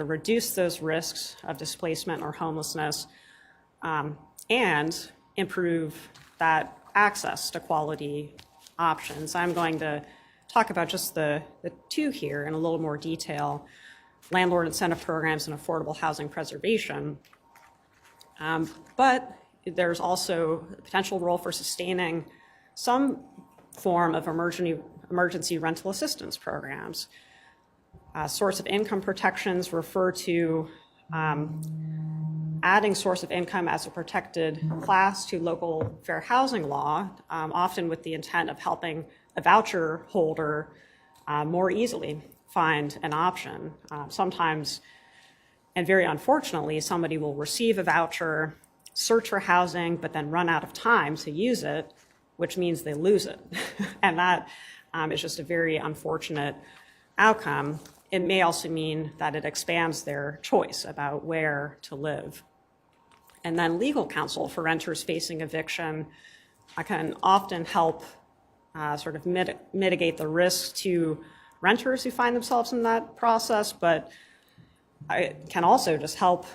of reduce those risks of displacement or homelessness, and improve that access to quality options. I'm going to talk about just the two here in a little more detail: landlord incentive programs and affordable housing preservation. But there's also a potential role for sustaining some form of emergency rental assistance programs. Source of income protections refer to adding source of income as a protected class to local fair housing law, often with the intent of helping a voucher holder more easily find an option. Sometimes, and very unfortunately, somebody will receive a voucher, search for housing, but then run out of time to use it, which means they lose it. And that is just a very unfortunate outcome. It may also mean that it expands their choice about where to live. And then legal counsel for renters facing eviction can often help sort of mitigate the risk to renters who find themselves in that process, but it can also just help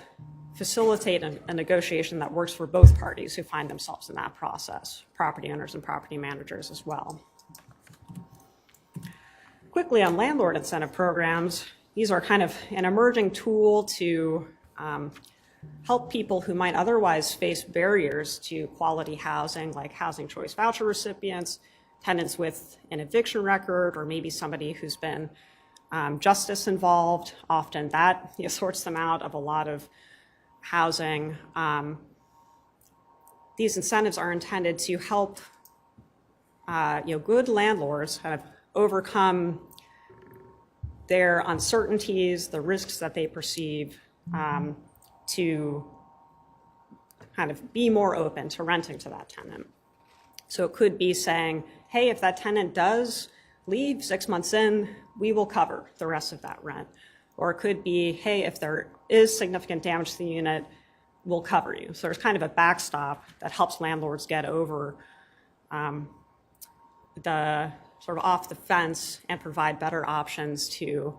facilitate a negotiation that works for both parties who find themselves in that process, property owners and property managers as well. Quickly on landlord incentive programs, these are kind of an emerging tool to help people who might otherwise face barriers to quality housing, like housing choice voucher recipients, tenants with an eviction record, or maybe somebody who's been justice involved. Often that sorts them out of a lot of housing. These incentives are intended to help good landlords kind of overcome their uncertainties, the risks that they perceive, to kind of be more open to renting to that tenant. So it could be saying, hey, if that tenant does leave 6 months in, we will cover the rest of that rent. Or it could be, hey, if there is significant damage to the unit, we'll cover you. So there's kind of a backstop that helps landlords get over the sort of off the fence and provide better options to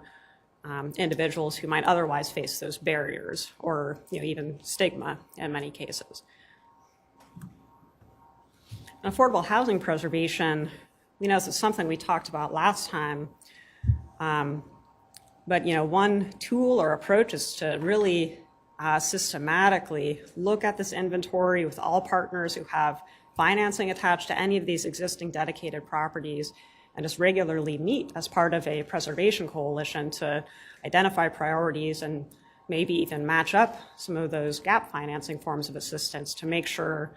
individuals who might otherwise face those barriers or even stigma in many cases. Affordable housing preservation, this is something we talked about last time. But one tool or approach is to really systematically look at this inventory with all partners who have financing attached to any of these existing dedicated properties, and just regularly meet as part of a preservation coalition to identify priorities and maybe even match up some of those gap financing forms of assistance to make sure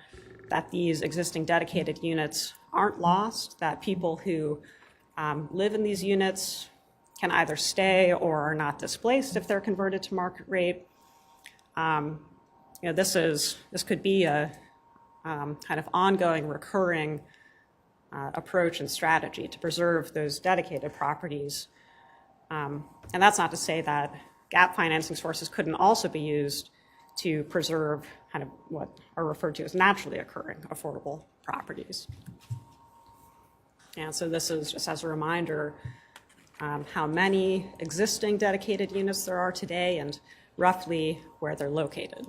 that these existing dedicated units aren't lost, that people who live in these units can either stay or are not displaced if they're converted to market rate. This could be a kind of ongoing, recurring approach and strategy to preserve those dedicated properties. And that's not to say that gap financing sources couldn't also be used to preserve kind of what are referred to as naturally occurring affordable properties. And so this is just as a reminder how many existing dedicated units there are today and roughly where they're located.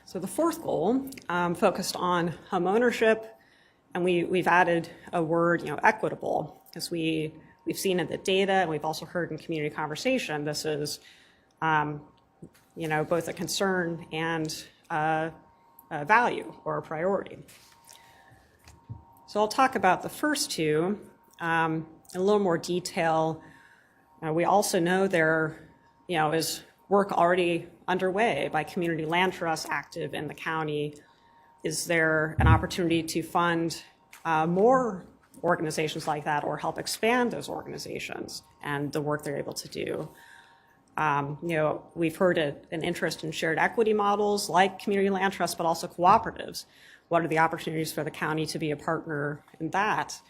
So the fourth goal focused on homeownership, and we've added a word, equitable, because we've seen in the data, and we've also heard in community conversation, this is, both a concern and a value or a priority. So I'll talk about the first two in a little more detail. We also know there, is work already underway by community land trusts active in the county. Is there an opportunity to fund more organizations like that or help expand those organizations and the work they're able to do? We've heard an interest in shared equity models like community land trusts, but also cooperatives. What are the opportunities for the county to be a partner in that?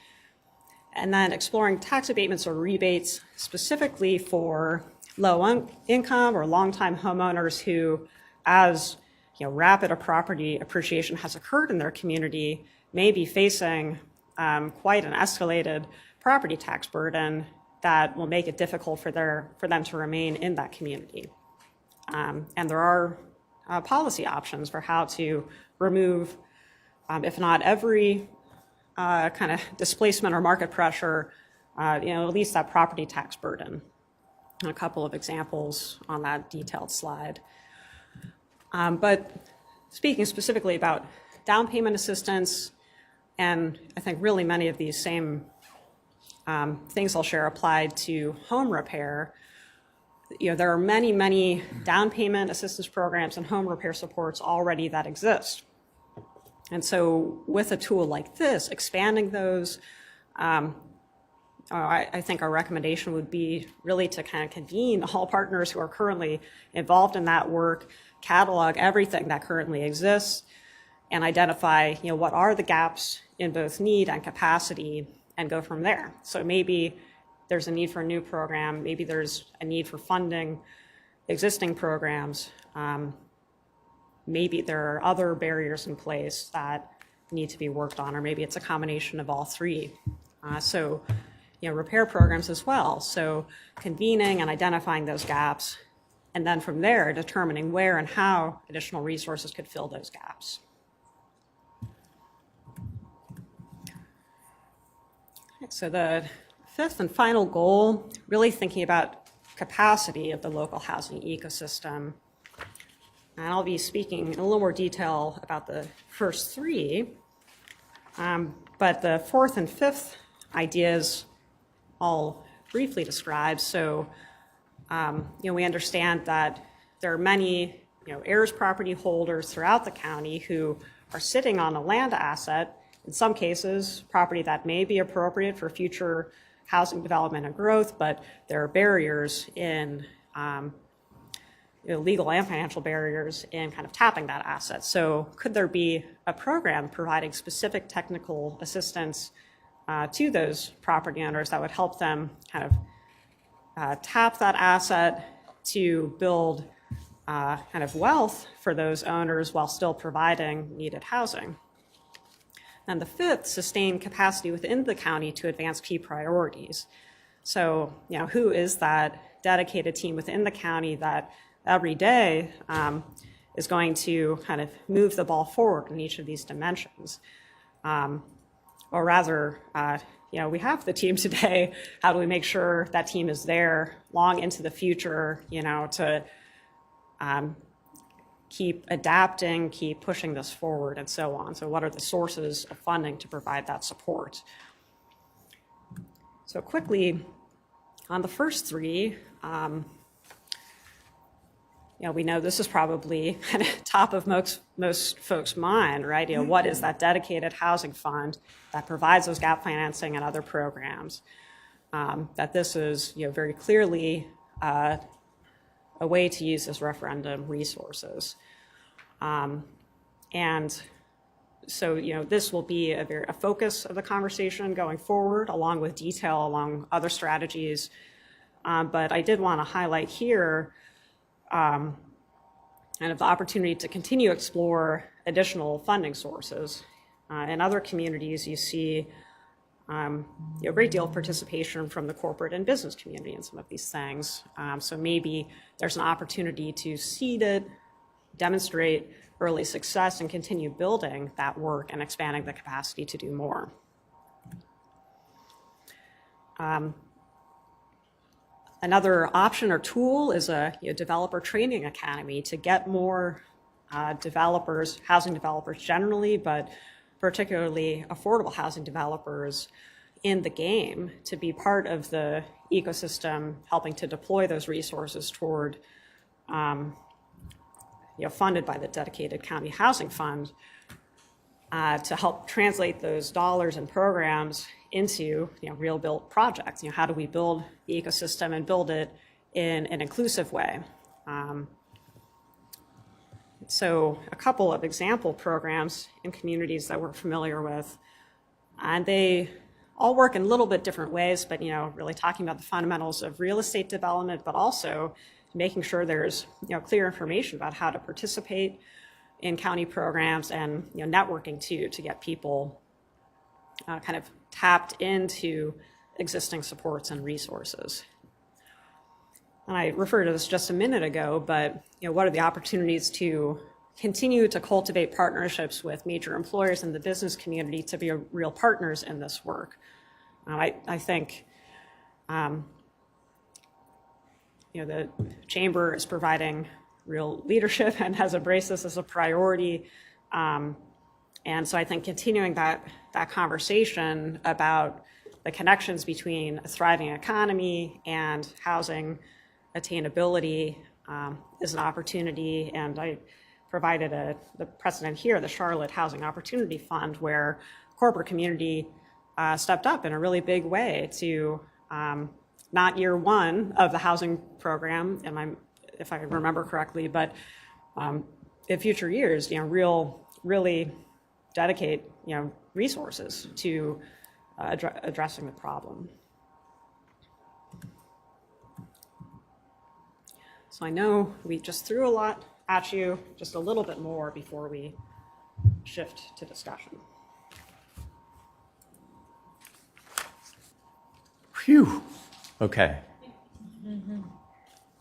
And then exploring tax abatements or rebates specifically for low income or long-time homeowners who, as rapid property appreciation has occurred in their community, may be facing quite an escalated property tax burden that will make it difficult for them to remain in that community. And there are policy options for how to remove, if not every kind of displacement or market pressure, at least that property tax burden. And a couple of examples on that detailed slide. But speaking specifically about down payment assistance, and I think really many of these same things I'll share applied to home repair. There are many, many down payment assistance programs and home repair supports already that exist. And so with a tool like this, expanding those, I think our recommendation would be really to kind of convene all partners who are currently involved in that work, catalog everything that currently exists, and identify, what are the gaps in both need and capacity, and go from there. So maybe there's a need for a new program, maybe there's a need for funding existing programs, maybe there are other barriers in place that need to be worked on, or maybe it's a combination of all three. Repair programs as well. So convening and identifying those gaps, and then from there, determining where and how additional resources could fill those gaps. So the fifth and final goal, really thinking about capacity of the local housing ecosystem. And I'll be speaking in a little more detail about the first three, but the fourth and fifth ideas I'll briefly describe. So, we understand that there are many, heirs property holders throughout the county who are sitting on a land asset, in some cases, property that may be appropriate for future housing development and growth, but there are barriers in legal and financial barriers in kind of tapping that asset. So could there be a program providing specific technical assistance to those property owners that would help them kind of tap that asset to build kind of wealth for those owners while still providing needed housing? And the fifth, sustain capacity within the county to advance key priorities. So, who is that dedicated team within the county that every day is going to kind of move the ball forward in each of these dimensions? Or rather, we have the team today. How do we make sure that team is there long into the future, to keep adapting, keep pushing this forward, and so on? So what are the sources of funding to provide that support? So quickly, on the first three, we know this is probably kind of top of most folks' mind, right? What is that dedicated housing fund that provides those gap financing and other programs? That this is, very clearly a way to use this referendum resources. And so, this will be a focus of the conversation going forward, along with detail along other strategies. But I did want to highlight here kind of the opportunity to continue to explore additional funding sources. In other communities, you see a great deal of participation from the corporate and business community in some of these things. So maybe there's an opportunity to seed it, demonstrate early success, and continue building that work and expanding the capacity to do more. Another option or tool is a developer training academy to get more developers, housing developers generally, but particularly affordable housing developers in the game to be part of the ecosystem, helping to deploy those resources toward, funded by the dedicated county housing fund, to help translate those dollars and programs into real built projects. How do we build the ecosystem and build it in an inclusive way? So a couple of example programs in communities that we're familiar with, and they all work in a little bit different ways, but really talking about the fundamentals of real estate development, but also making sure there's clear information about how to participate in county programs, and networking too, to get people kind of tapped into existing supports and resources. And I referred to this just a minute ago, but what are the opportunities to continue to cultivate partnerships with major employers in the business community to be real partners in this work? I think the Chamber is providing real leadership and has embraced this as a priority. And so I think continuing that conversation about the connections between a thriving economy and housing attainability is an opportunity. And I provided the precedent here, the Charlotte Housing Opportunity Fund, where corporate community stepped up in a really big way to not year one of the housing program, if I remember correctly, but in future years, really dedicate resources to addressing the problem. So I know we just threw a lot at you, just a little bit more before we shift to discussion. Phew. Okay.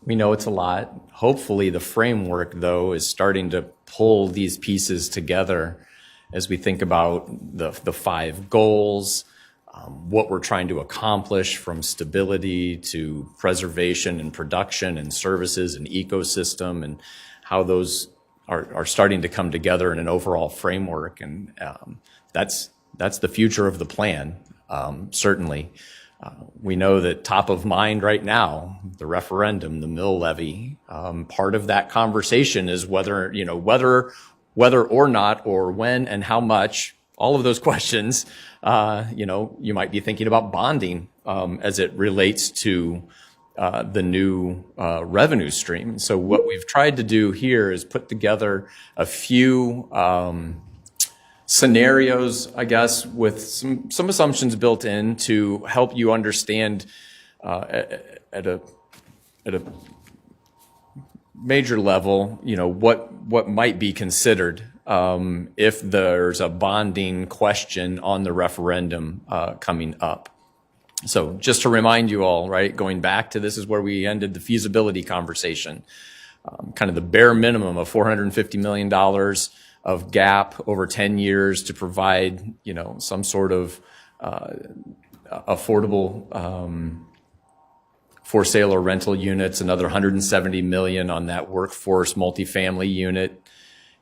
We know it's a lot. Hopefully the framework, though, is starting to pull these pieces together as we think about the 5 goals, what we're trying to accomplish from stability to preservation and production and services and ecosystem, and how those are starting to come together in an overall framework. And that's the future of the plan, certainly. We know that top of mind right now, the referendum, the mill levy, part of that conversation is whether or not, or when and how much, all of those questions, you might be thinking about bonding as it relates to the new revenue stream. So what we've tried to do here is put together a few scenarios, I guess, with some assumptions built in to help you understand at a major level, what might be considered if there's a bonding question on the referendum coming up. So just to remind you all, right, going back to this is where we ended the feasibility conversation, kind of the bare minimum of $450 million of gap over 10 years to provide, some sort of affordable for sale or rental units, another $170 million on that workforce multifamily unit.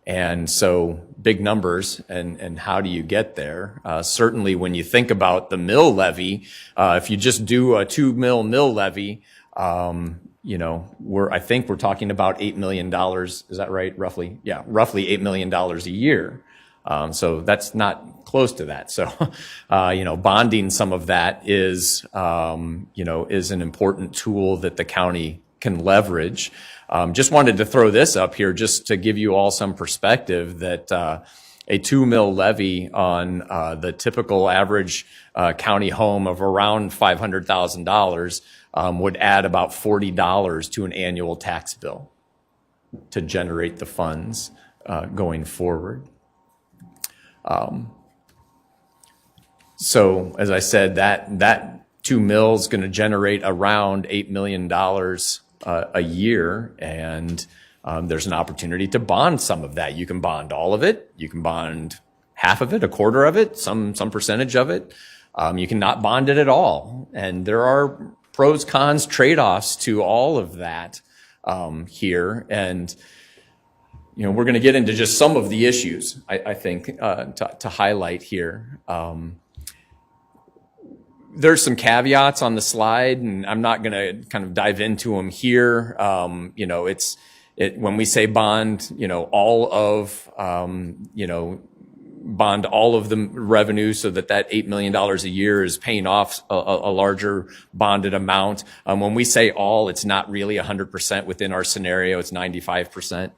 And so big numbers, and how do you get there? Certainly when you think about the mill levy, if you just do a 2 mill levy, I think we're talking about $8 million. Is that right? Roughly? Yeah, roughly $8 million a year. So that's not close to that. So, bonding some of that is an important tool that the county can leverage. Just wanted to throw this up here just to give you all some perspective that a 2 mill levy on the typical average county home of around $500,000 would add about $40 to an annual tax bill to generate the funds going forward. So as I said, that 2 mil is going to generate around $8 million a year, and there's an opportunity to bond some of that. You can bond all of it. You can bond half of it, a quarter of it, some percentage of it. You can not bond it at all. And there are pros, cons, trade-offs to all of that here. And, we're going to get into just some of the issues, I think, to highlight here. There's some caveats on the slide, and I'm not going to kind of dive into them here. When we say bond, bond all of the revenue so that $8 million a year is paying off a larger bonded amount. When we say all, it's not really 100% within our scenario. It's 95%.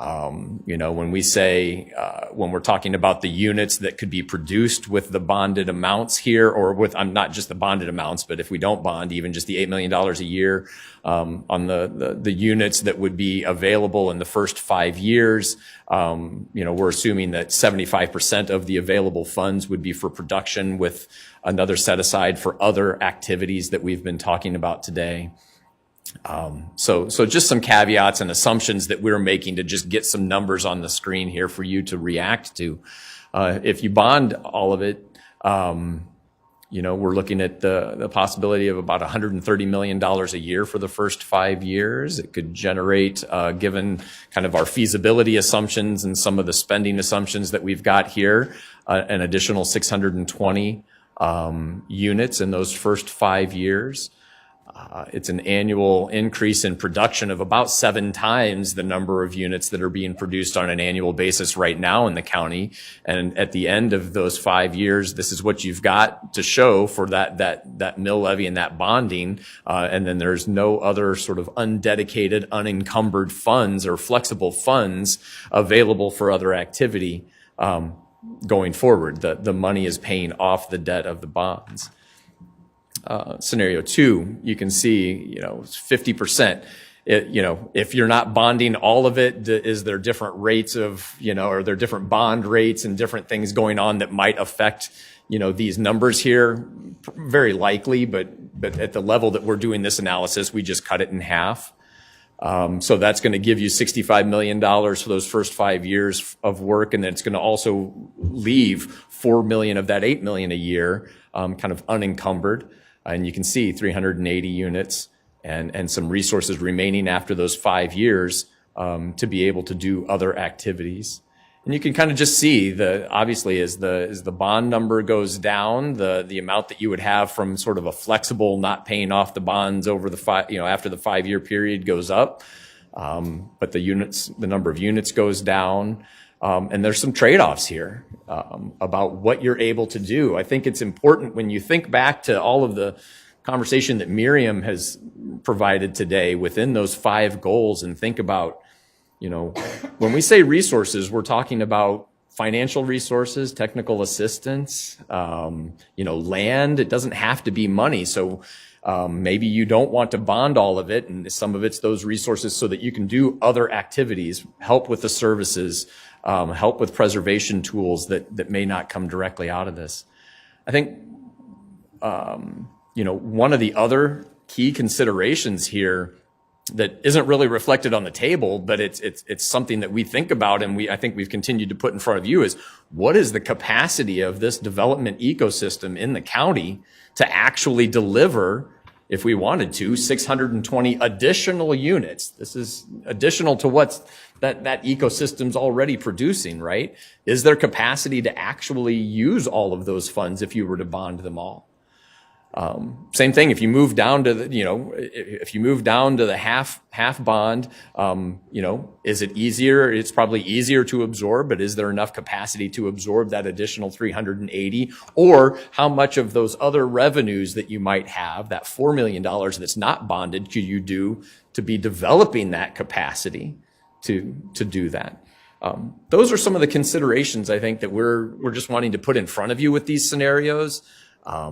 When we say, when we're talking about the units that could be produced with the bonded amounts here, or with, not just the bonded amounts, but if we don't bond, even just the $8 million a year, on the units that would be available in the first 5 years, we're assuming that 75% of the available funds would be for production, with another set aside for other activities that we've been talking about today. So just some caveats and assumptions that we're making to just get some numbers on the screen here for you to react to. If you bond all of it, we're looking at the possibility of about $130 million a year for the first 5 years. It could generate, given kind of our feasibility assumptions and some of the spending assumptions that we've got here, an additional 620 units in those first 5 years. It's an annual increase in production of about 7 times the number of units that are being produced on an annual basis right now in the county. And at the end of those 5 years, this is what you've got to show for that mill levy and that bonding. And then there's no other sort of undedicated, unencumbered funds or flexible funds available for other activity going forward. The money is paying off the debt of the bonds. Scenario 2, you can see, it's 50%. If you're not bonding all of it, is there different rates of, are there different bond rates and different things going on that might affect, these numbers here? Very likely, but at the level that we're doing this analysis, we just cut it in half. So that's going to give you $65 million for those first 5 years of work, and then it's going to also leave $4 million of that $8 million a year kind of unencumbered. And you can see 380 units and some resources remaining after those 5 years to be able to do other activities. And you can kind of just see obviously as the bond number goes down, the amount that you would have from sort of a flexible, not paying off the bonds over after the 5-year period goes up. But the number of units goes down. And there's some trade-offs here about what you're able to do. I think it's important when you think back to all of the conversation that Miriam has provided today within those 5 goals, and think about, when we say resources, we're talking about financial resources, technical assistance, land. It doesn't have to be money. So maybe you don't want to bond all of it, and some of it's those resources so that you can do other activities, help with the services, help with preservation tools that may not come directly out of this. I think, one of the other key considerations here that isn't really reflected on the table, but it's something that we think about, and I think we've continued to put in front of you, is what is the capacity of this development ecosystem in the county to actually deliver, if we wanted to, 620 additional units. This is additional to what's that ecosystem's already producing, right? Is there capacity to actually use all of those funds if you were to bond them all? Same thing if you move down to the half bond, is it easier? It's probably easier to absorb, but is there enough capacity to absorb that additional 380? Or how much of those other revenues that you might have, that $4 million that's not bonded, could you do to be developing that capacity to do that? Those are some of the considerations I think that we're just wanting to put in front of you with these scenarios. I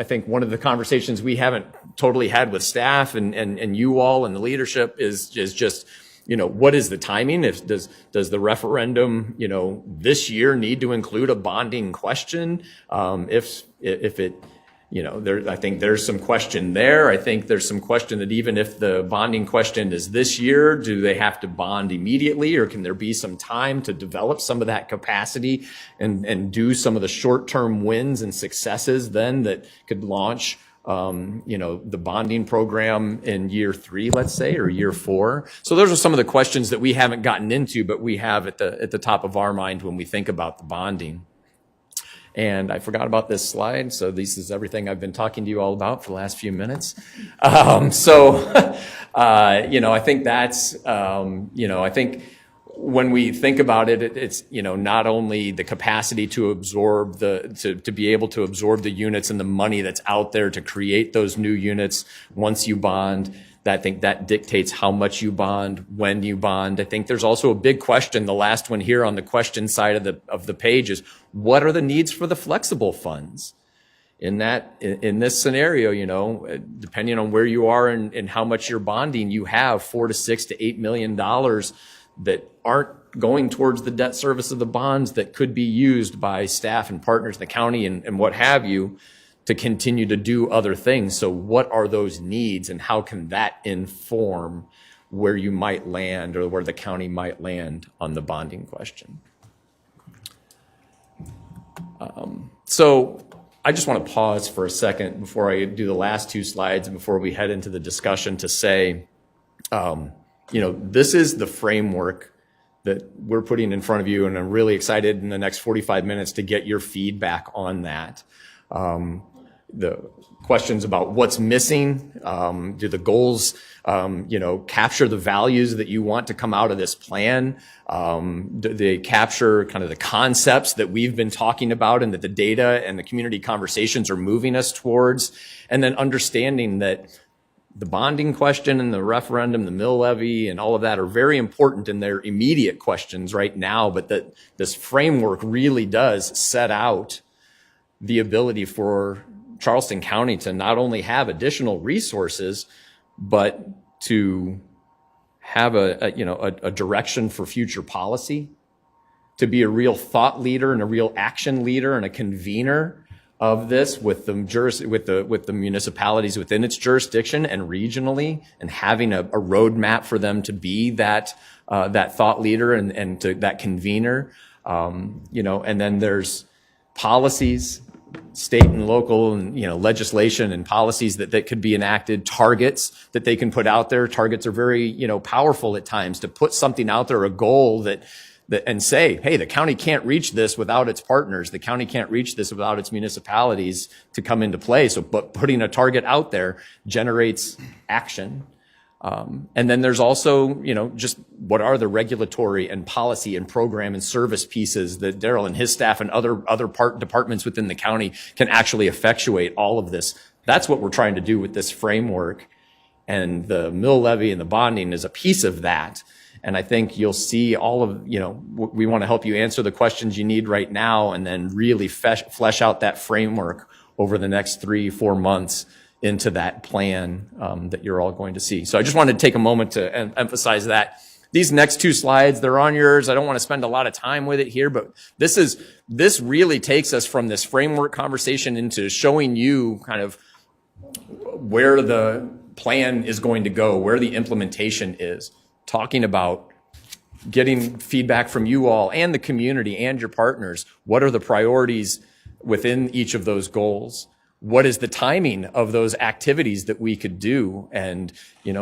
think one of the conversations we haven't totally had with staff and you all and the leadership is just, what is the timing? Does the referendum, this year need to include a bonding question? If it, I think there's some question there. I think there's some question that even if the bonding question is this year, do they have to bond immediately, or can there be some time to develop some of that capacity and do some of the short-term wins and successes then that could launch, the bonding program in year 3, let's say, or year 4. So those are some of the questions that we haven't gotten into, but we have at the top of our mind when we think about the bonding. And I forgot about this slide, so this is everything I've been talking to you all about for the last few minutes. I think that's, I think when we think about it, it's, not only the capacity to absorb to be able to absorb the units and the money that's out there to create those new units once you bond. I think that dictates how much you bond, when you bond. I think there's also a big question, the last one here on the question side of the page, is what are the needs for the flexible funds? In this scenario, depending on where you are and how much you're bonding, you have $4 to $6 to $8 million that aren't going towards the debt service of the bonds that could be used by staff and partners in the county and what have you, to continue to do other things. So what are those needs, and how can that inform where you might land or where the county might land on the bonding question? So I just want to pause for a second before I do the last 2 slides and before we head into the discussion to say, this is the framework that we're putting in front of you, and I'm really excited in the next 45 minutes to get your feedback on that. The questions about what's missing, do the goals, capture the values that you want to come out of this plan? Do they capture kind of the concepts that we've been talking about and that the data and the community conversations are moving us towards? And then understanding that the bonding question and the referendum, the mill levy, and all of that are very important in their immediate questions right now, but that this framework really does set out the ability for Charleston County to not only have additional resources, but to have a direction for future policy, to be a real thought leader and a real action leader and a convener of this with the municipalities within its jurisdiction and regionally, and having a roadmap for them to be that thought leader and to that convener. And then there's policies, state and local, and legislation and policies that could be enacted, targets that they can put out there. Targets are very powerful at times to put something out there, a goal that and say, hey, the county can't reach this without its partners. The county can't reach this without its municipalities to come into play. So, but putting a target out there generates action. And then there's also, just what are the regulatory and policy and program and service pieces that Daryl and his staff and other departments within the county can actually effectuate all of this. That's what we're trying to do with this framework. And the mill levy and the bonding is a piece of that. And I think you'll see all of, we want to help you answer the questions you need right now, and then really flesh out that framework over the next 3-4 months into that plan that you're all going to see. So I just wanted to take a moment to emphasize that. These next 2 slides, they're on yours. I don't want to spend a lot of time with it here, but this really takes us from this framework conversation into showing you kind of where the plan is going to go, where the implementation is, talking about getting feedback from you all and the community and your partners. What are the priorities within each of those goals? What is the timing of those activities that we could do? And,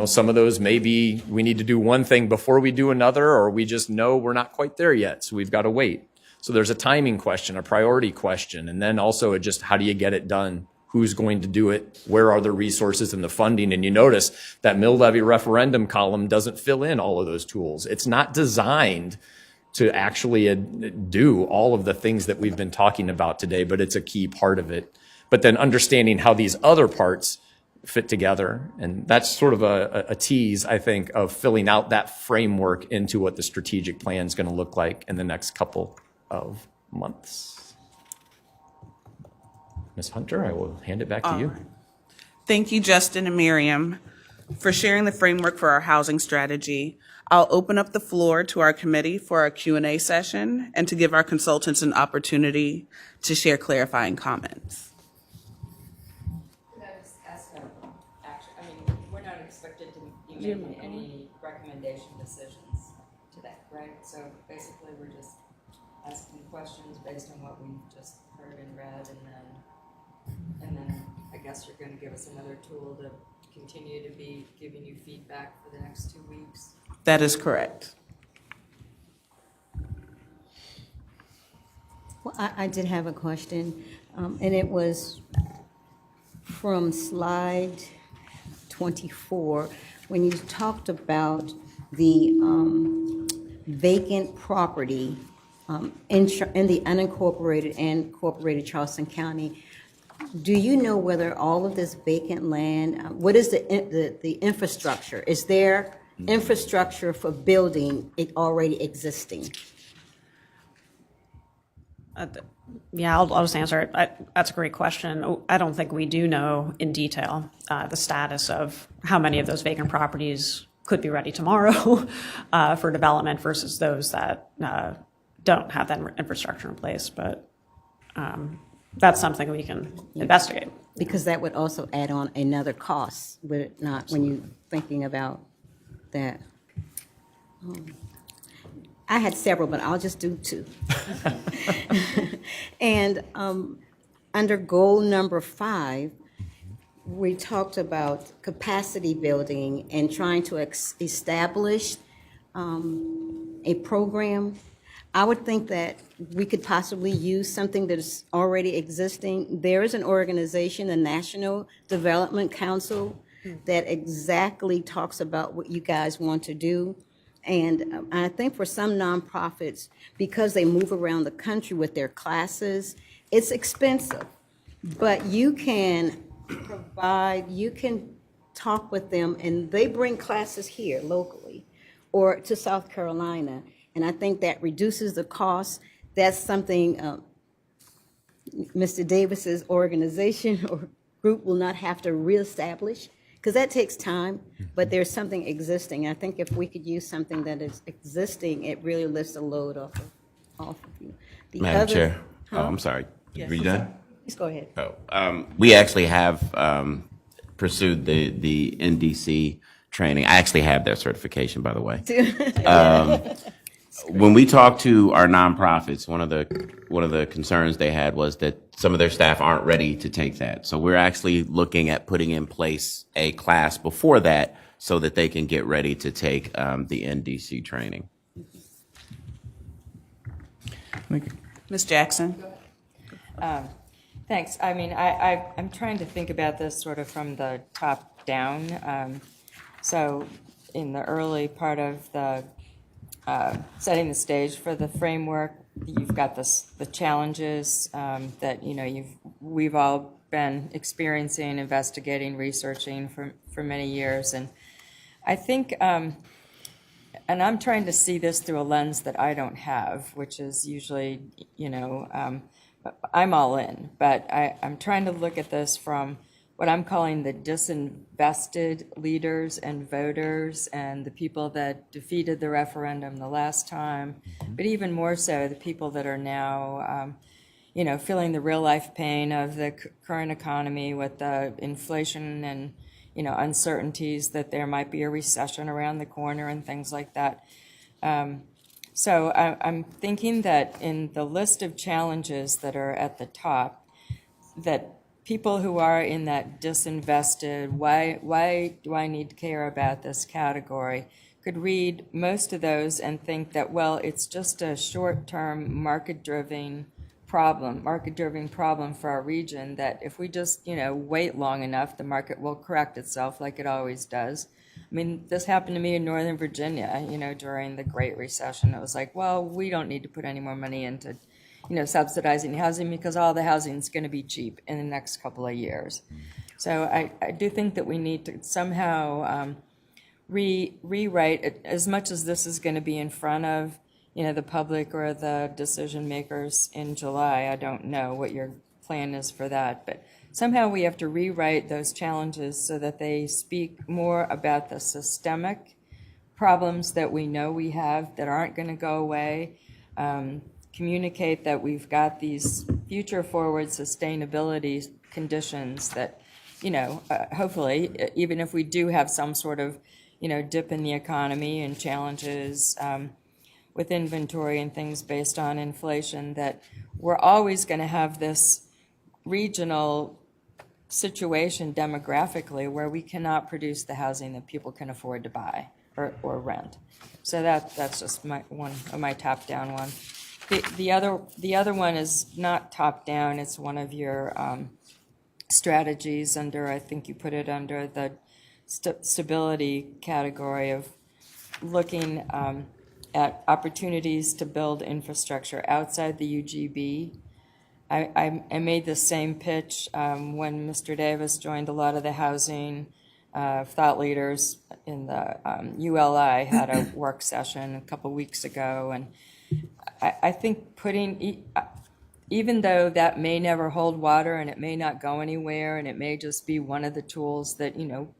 some of those maybe we need to do one thing before we do another, or we just know we're not quite there yet, so we've got to wait. So there's a timing question, a priority question, and then also just how do you get it done? Who's going to do it? Where are the resources and the funding? And you notice that mill levy referendum column doesn't fill in all of those tools. It's not designed to actually do all of the things that we've been talking about today, but it's a key part of it. But then understanding how these other parts fit together. And that's sort of a tease, I think, of filling out that framework into what the strategic plan is going to look like in the next couple of months. Ms. Hunter, I will hand it back to you. Thank you, Justin and Miriam, for sharing the framework for our housing strategy. I'll open up the floor to our committee for our Q&A session and to give our consultants an opportunity to share clarifying comments. Could I just ask we're not expected to be making any recommendation decisions to that, right? So basically, we're just asking questions based on what we've just heard and read, and then I guess you're going to give us another tool to continue to be giving you feedback for the next 2 weeks. That is correct. Well, I did have a question, and it was from slide 24, when you talked about the vacant property in the unincorporated and incorporated Charleston County. Do you know whether all of this vacant land, what is the infrastructure? Is there infrastructure for building it already existing? Yeah, I'll just answer it. That's a great question. I don't think we do know in detail the status of how many of those vacant properties could be ready tomorrow for development versus those that don't have that infrastructure in place. But that's something we can investigate. Because that would also add on another cost, would it not, when you're thinking about that? I had several, but I'll just do 2. And under goal number 5, we talked about capacity building and trying to establish a program. I would think that we could possibly use something that is already existing. There is an organization, the National Development Council, that exactly talks about what you guys want to do. And I think for some nonprofits, because they move around the country with their classes, it's expensive. But you can provide, you can talk with them, and they bring classes here locally or to South Carolina. And I think that reduces the cost. That's something Mr. Davis's organization or group will not have to reestablish, because that takes time, but there's something existing. I think if we could use something that is existing, it really lifts the load off of you. Madam Chair. Oh, I'm sorry. Yes. Are you done? Please go ahead. We actually have pursued the NDC training. I actually have that certification, by the way. When we talk to our nonprofits, one of the concerns they had was that some of their staff aren't ready to take that. So we're actually looking at putting in place a class before that so that they can get ready to take the NDC training. Ms. Jackson? Thanks. I mean, I'm trying to think about this sort of from the top down. So in the early part of the setting the stage for the framework, you've got the challenges that, you know, we've all been experiencing, investigating, researching for many years. And I think, and I'm trying to see this through a lens that I don't have, which is usually, you know, I'm all in, but I'm trying to look at this from what I'm calling the disinvested leaders and voters and the people that defeated the referendum the last time, but even more so the people that are now, you know, feeling the real life pain of the current economy with the inflation and, you know, uncertainties that there might be a recession around the corner and things like that. So I'm thinking that in the list of challenges that are at the top, that people who are in that disinvested, why do I need to care about this category, could read most of those and think that, well, it's just a short-term market-driven problem for our region, that if we just, you know, wait long enough, the market will correct itself like it always does. I mean, this happened to me in Northern Virginia, you know, during the Great Recession. It was like, well, we don't need to put any more money into, you know, subsidizing housing because all the housing is going to be cheap in the next couple of years. So I do think that we need to somehow rewrite it, as much as this is going to be in front of, you know, the public or the decision makers in July. I don't know what your plan is for that, but somehow we have to rewrite those challenges so that they speak more about the systemic problems that we know we have that aren't going to go away. Communicate that we've got these future forward sustainability conditions that, you know, hopefully, even if we do have some sort of, you know, dip in the economy and challenges with inventory and things based on inflation, that we're always going to have this regional situation demographically where we cannot produce the housing that people can afford to buy or rent. So that's just one of my top-down one. The other one is not top-down. It's one of your strategies under, I think you put it under the stability category of looking at opportunities to build infrastructure outside the UGB. I made the same pitch when Mr. Davis joined a lot of the housing thought leaders in the ULI had a work session a couple weeks ago, and I think putting, even though that may never hold water and it may not go anywhere and it may just be one of the tools that, you know,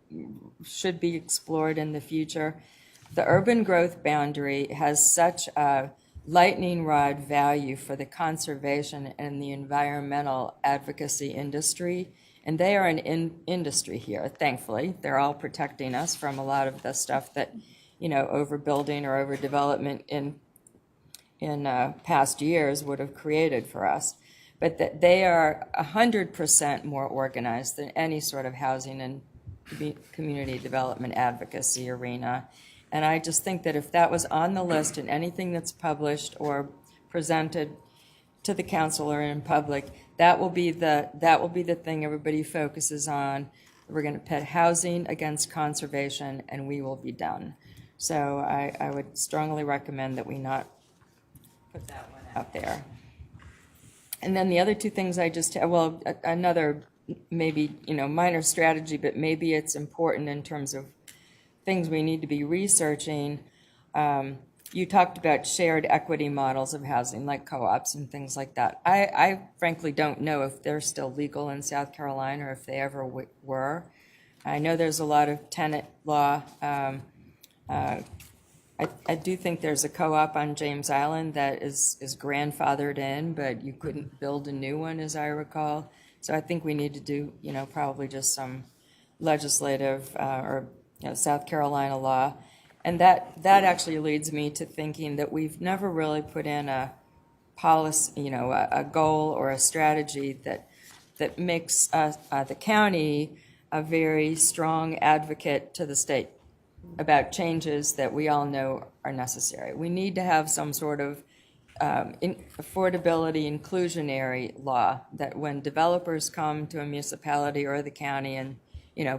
should be explored in the future, the urban growth boundary has such a lightning rod value for the conservation and the environmental advocacy industry. And they are an industry here, thankfully. They're all protecting us from a lot of the stuff that, you know, overbuilding or overdevelopment in past years would have created for us. But that they are 100% more organized than any sort of housing and community development advocacy arena. And I just think that if that was on the list in anything that's published or presented to the council or in public, that will be the thing everybody focuses on. We're going to pit housing against conservation, and we will be done. So I would strongly recommend that we not put that one out there. And then the other two things another maybe, you know, minor strategy, but maybe it's important in terms of things we need to be researching. You talked about shared equity models of housing, like co-ops and things like that. I frankly don't know if they're still legal in South Carolina or if they ever were. I know there's a lot of tenant law I do think there's a co-op on James Island that is grandfathered in, but you couldn't build a new one, as I recall. So I think we need to do, probably just some legislative or South Carolina law. And that actually leads me to thinking that we've never really put in a policy, a goal or a strategy that makes the county a very strong advocate to the state about changes that we all know are necessary. We need to have some sort of affordability inclusionary law that when developers come to a municipality or the county and,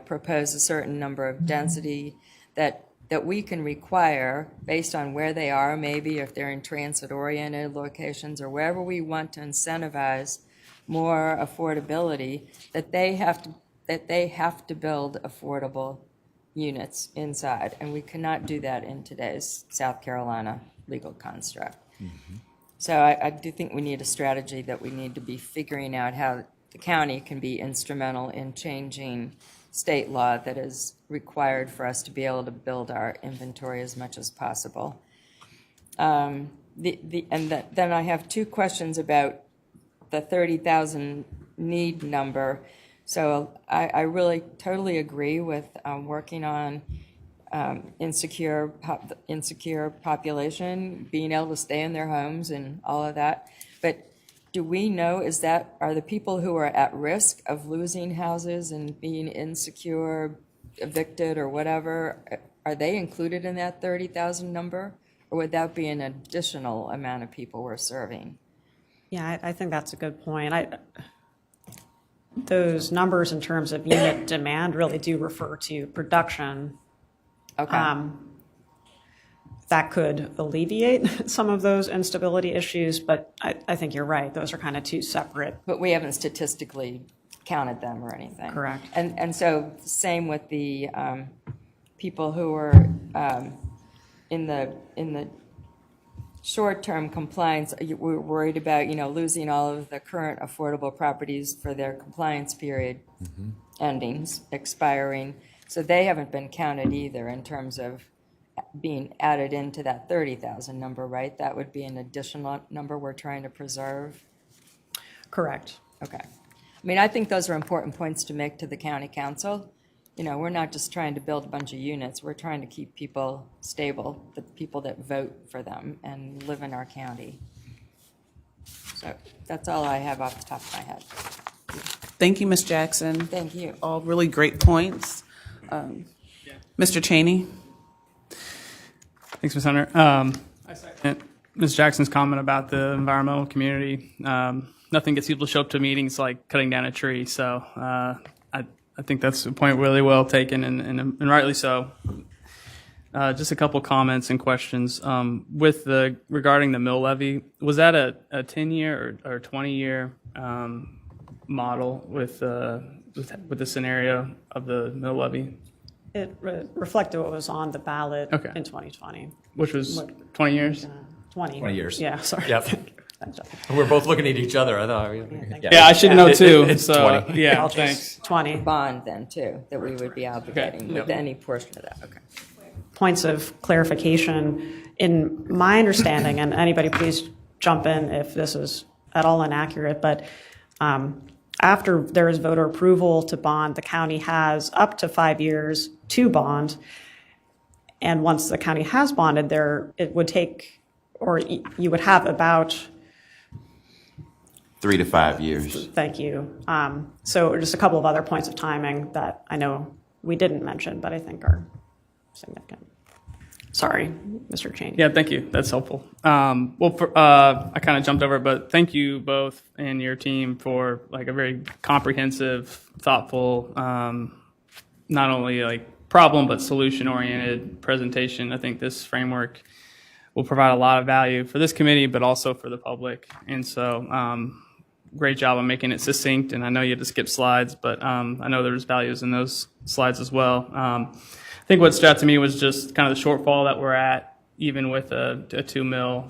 propose a certain number of density, that we can require, based on where they are, maybe if they're in transit-oriented locations or wherever we want to incentivize more affordability, that they have to build affordable units inside, and we cannot do that in today's South Carolina legal construct. So I do think we need a strategy that we need to be figuring out how the county can be instrumental in changing state law that is required for us to be able to build our inventory as much as possible. Then I have two questions about the 30,000 need number. So I really totally agree with working on insecure population, being able to stay in their homes and all of that. But do we know, are the people who are at risk of losing houses and being insecure, evicted or whatever, are they included in that 30,000 number? Or would that be an additional amount of people we're serving? Yeah, I think that's a good point. Those numbers in terms of unit demand really do refer to production. Okay. That could alleviate some of those instability issues, but I think you're right. Those are kind of two separate. But we haven't statistically counted them or anything. Correct. And so same with the people who are in the short-term compliance. We're worried about losing all of the current affordable properties for their compliance period endings, expiring. So they haven't been counted either in terms of being added into that 30,000 number, right? That would be an additional number we're trying to preserve. Correct. Okay. I mean, I think those are important points to make to the county council. We're not just trying to build a bunch of units. We're trying to keep people stable, the people that vote for them and live in our county. So that's all I have off the top of my head. Thank you, Ms. Jackson. Thank you. All really great points. Mr. Cheney? Thanks, Ms. Hunter. I second Ms. Jackson's comment about the environmental community. Nothing gets people to show up to meetings like cutting down a tree. So I think that's a point really well taken and rightly so. Just a couple comments and questions. Regarding the mill levy, was that a 10-year or 20-year model with the scenario of the mill levy? It reflected what was on the ballot Okay. in 2020. Which was 20 years? 20 years. Yeah, sorry. Yep. We're both looking at each other. I thought. Yeah, I should know too. It's so, 20. Yeah, thanks. 20. Bond then too, that we would be obligating with any portion of that. Okay. Points of clarification. In my understanding, and anybody please jump in if this is at all inaccurate, but after there is voter approval to bond, the county has up to 5 years to bond. And once the county has bonded, it would take, or you would have about 3 to 5 years. Thank you. So just a couple of other points of timing that I know we didn't mention, but I think are significant. Sorry, Mr. Cheney. Yeah, thank you. That's helpful. I kind of jumped over, but thank you both and your team for like a very comprehensive, thoughtful, not only like problem but solution-oriented presentation. I think this framework will provide a lot of value for this committee, but also for the public. And so, great job on making it succinct. And I know you had to skip slides, but I know there's values in those slides as well. I think what stood out to me was just kind of the shortfall that we're at, even with a 2 mil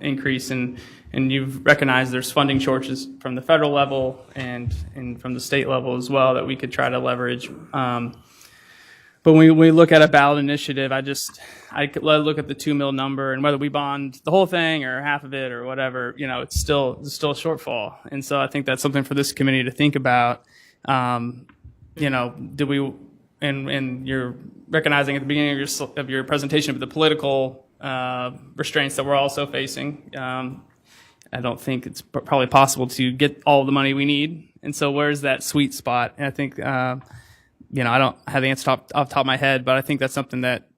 increase. And you've recognized there's funding shortages from the federal level and from the state level as well that we could try to leverage. But But when we look at a ballot initiative, I look at the 2 mil number, and whether we bond the whole thing or half of it or whatever, it's still a shortfall. And so I think that's something for this committee to think about. Do we, and you're recognizing at the beginning of your presentation the political restraints that we're also facing. I don't think it's probably possible to get all the money we need. And so where's that sweet spot? And I think, I don't have the answer off the top of my head, but I think that's something that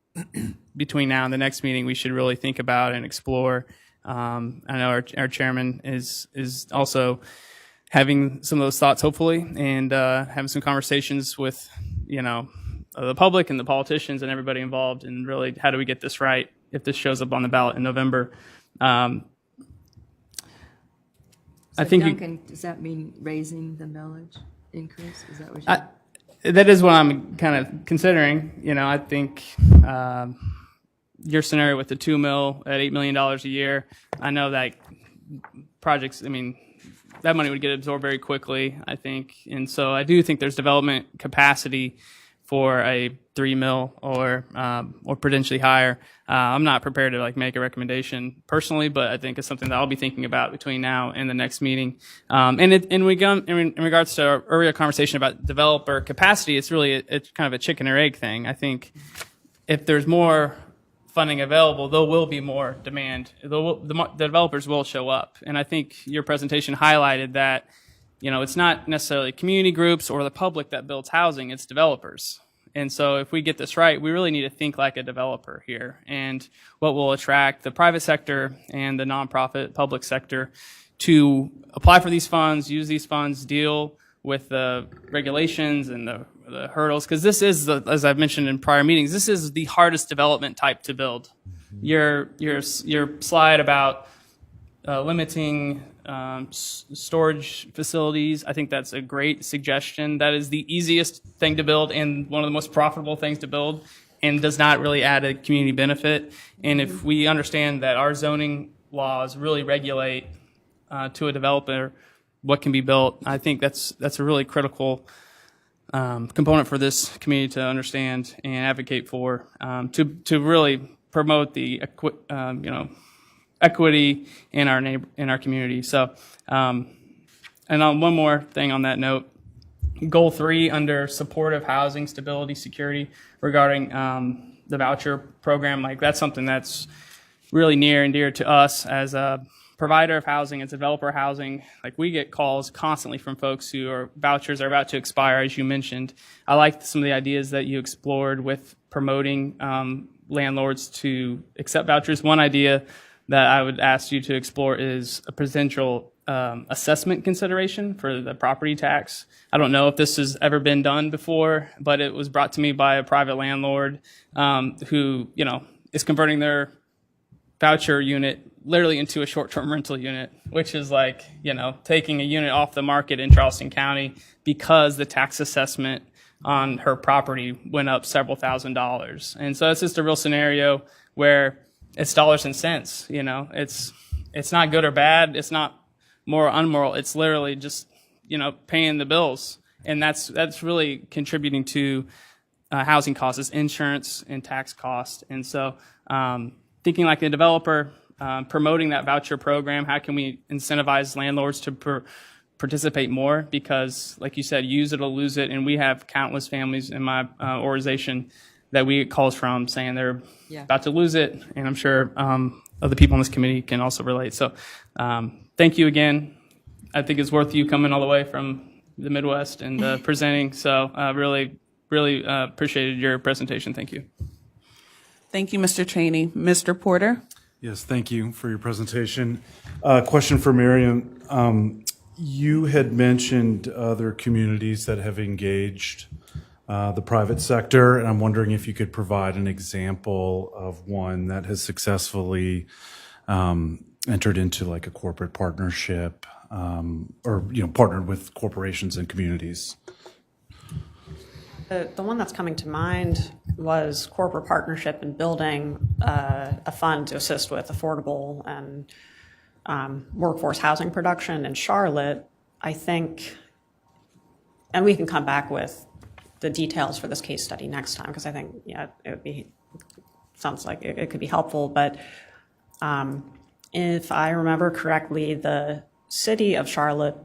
between now and the next meeting we should really think about and explore. I know our chairman is also having some of those thoughts, hopefully, and having some conversations with, the public and the politicians and everybody involved, and really how do we get this right if this shows up on the ballot in November. So I think Duncan, does that mean raising the millage increase? Is that what that is what I'm kind of considering. I think your scenario with the 2 mil at $8 million a year, I know that projects, that money would get absorbed very quickly, I think. And so I do think there's development capacity for a 3 mil or potentially higher. I'm not prepared to make a recommendation personally, but I think it's something that I'll be thinking about between now and the next meeting. In regards to our earlier conversation about developer capacity, it's really it's kind of a chicken or egg thing. I think if there's more funding available, there will be more demand. The developers will show up. And I think your presentation highlighted that, it's not necessarily community groups or the public that builds housing, it's developers. And so if we get this right, we really need to think like a developer here, and what will attract the private sector and the nonprofit public sector to apply for these funds, use these funds, deal with the regulations and the hurdles, because this is, as I've mentioned in prior meetings, this is the hardest development type to build. Your slide about limiting storage facilities, I think that's a great suggestion. That is the easiest thing to build and one of the most profitable things to build, and does not really add a community benefit. And if we understand that our zoning laws really regulate to a developer what can be built, I think that's a really critical component for this community to understand and advocate for, to really promote the equity in our community. So, and on one more thing on that note, goal 3 under supportive housing, stability, security, regarding the voucher program, that's something that's really near and dear to us as a provider of housing, as a developer of housing. We get calls constantly from folks who are vouchers are about to expire, as you mentioned. I liked some of the ideas that you explored with promoting landlords to accept vouchers. One idea that I would ask you to explore is a potential assessment consideration for the property tax. I don't know if this has ever been done before, but it was brought to me by a private landlord who, is converting their voucher unit literally into a short-term rental unit, which is taking a unit off the market in Charleston County because the tax assessment on her property went up several $1,000s. And so it's just a real scenario where it's dollars and cents. It's not good or bad. It's not moral or unmoral. It's literally just, paying the bills. And that's really contributing to housing costs, insurance and tax costs. And so thinking like a developer, promoting that voucher program, how can we incentivize landlords to participate more? Because like you said, use it or lose it. And we have countless families in my organization that we get calls from saying they're about to lose it. And I'm sure other people on this committee can also relate. So thank you again. I think it's worth you coming all the way from the Midwest and presenting. So really appreciated your presentation. Thank you. Thank you, Mr. Cheney. Mr. Porter? Yes, thank you for your presentation. Question for Miriam. You had mentioned other communities that have engaged the private sector, and I'm wondering if you could provide an example of one that has successfully entered into a corporate partnership or partnered with corporations and communities. The one that's coming to mind was corporate partnership in building a fund to assist with affordable and workforce housing production in Charlotte. I think, and we can come back with the details for this case study next time, because I think, yeah, it would be, sounds like it could be helpful. But if I remember correctly, the city of Charlotte